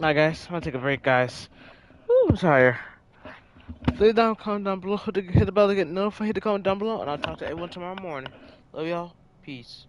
Alright, guys. I'm gonna take a break, guys. Woo, I'm tired. Stay down, comment down below, hit the bell to get notified, hit the comment down below, and I'll talk to everyone tomorrow morning. Love y'all. Peace.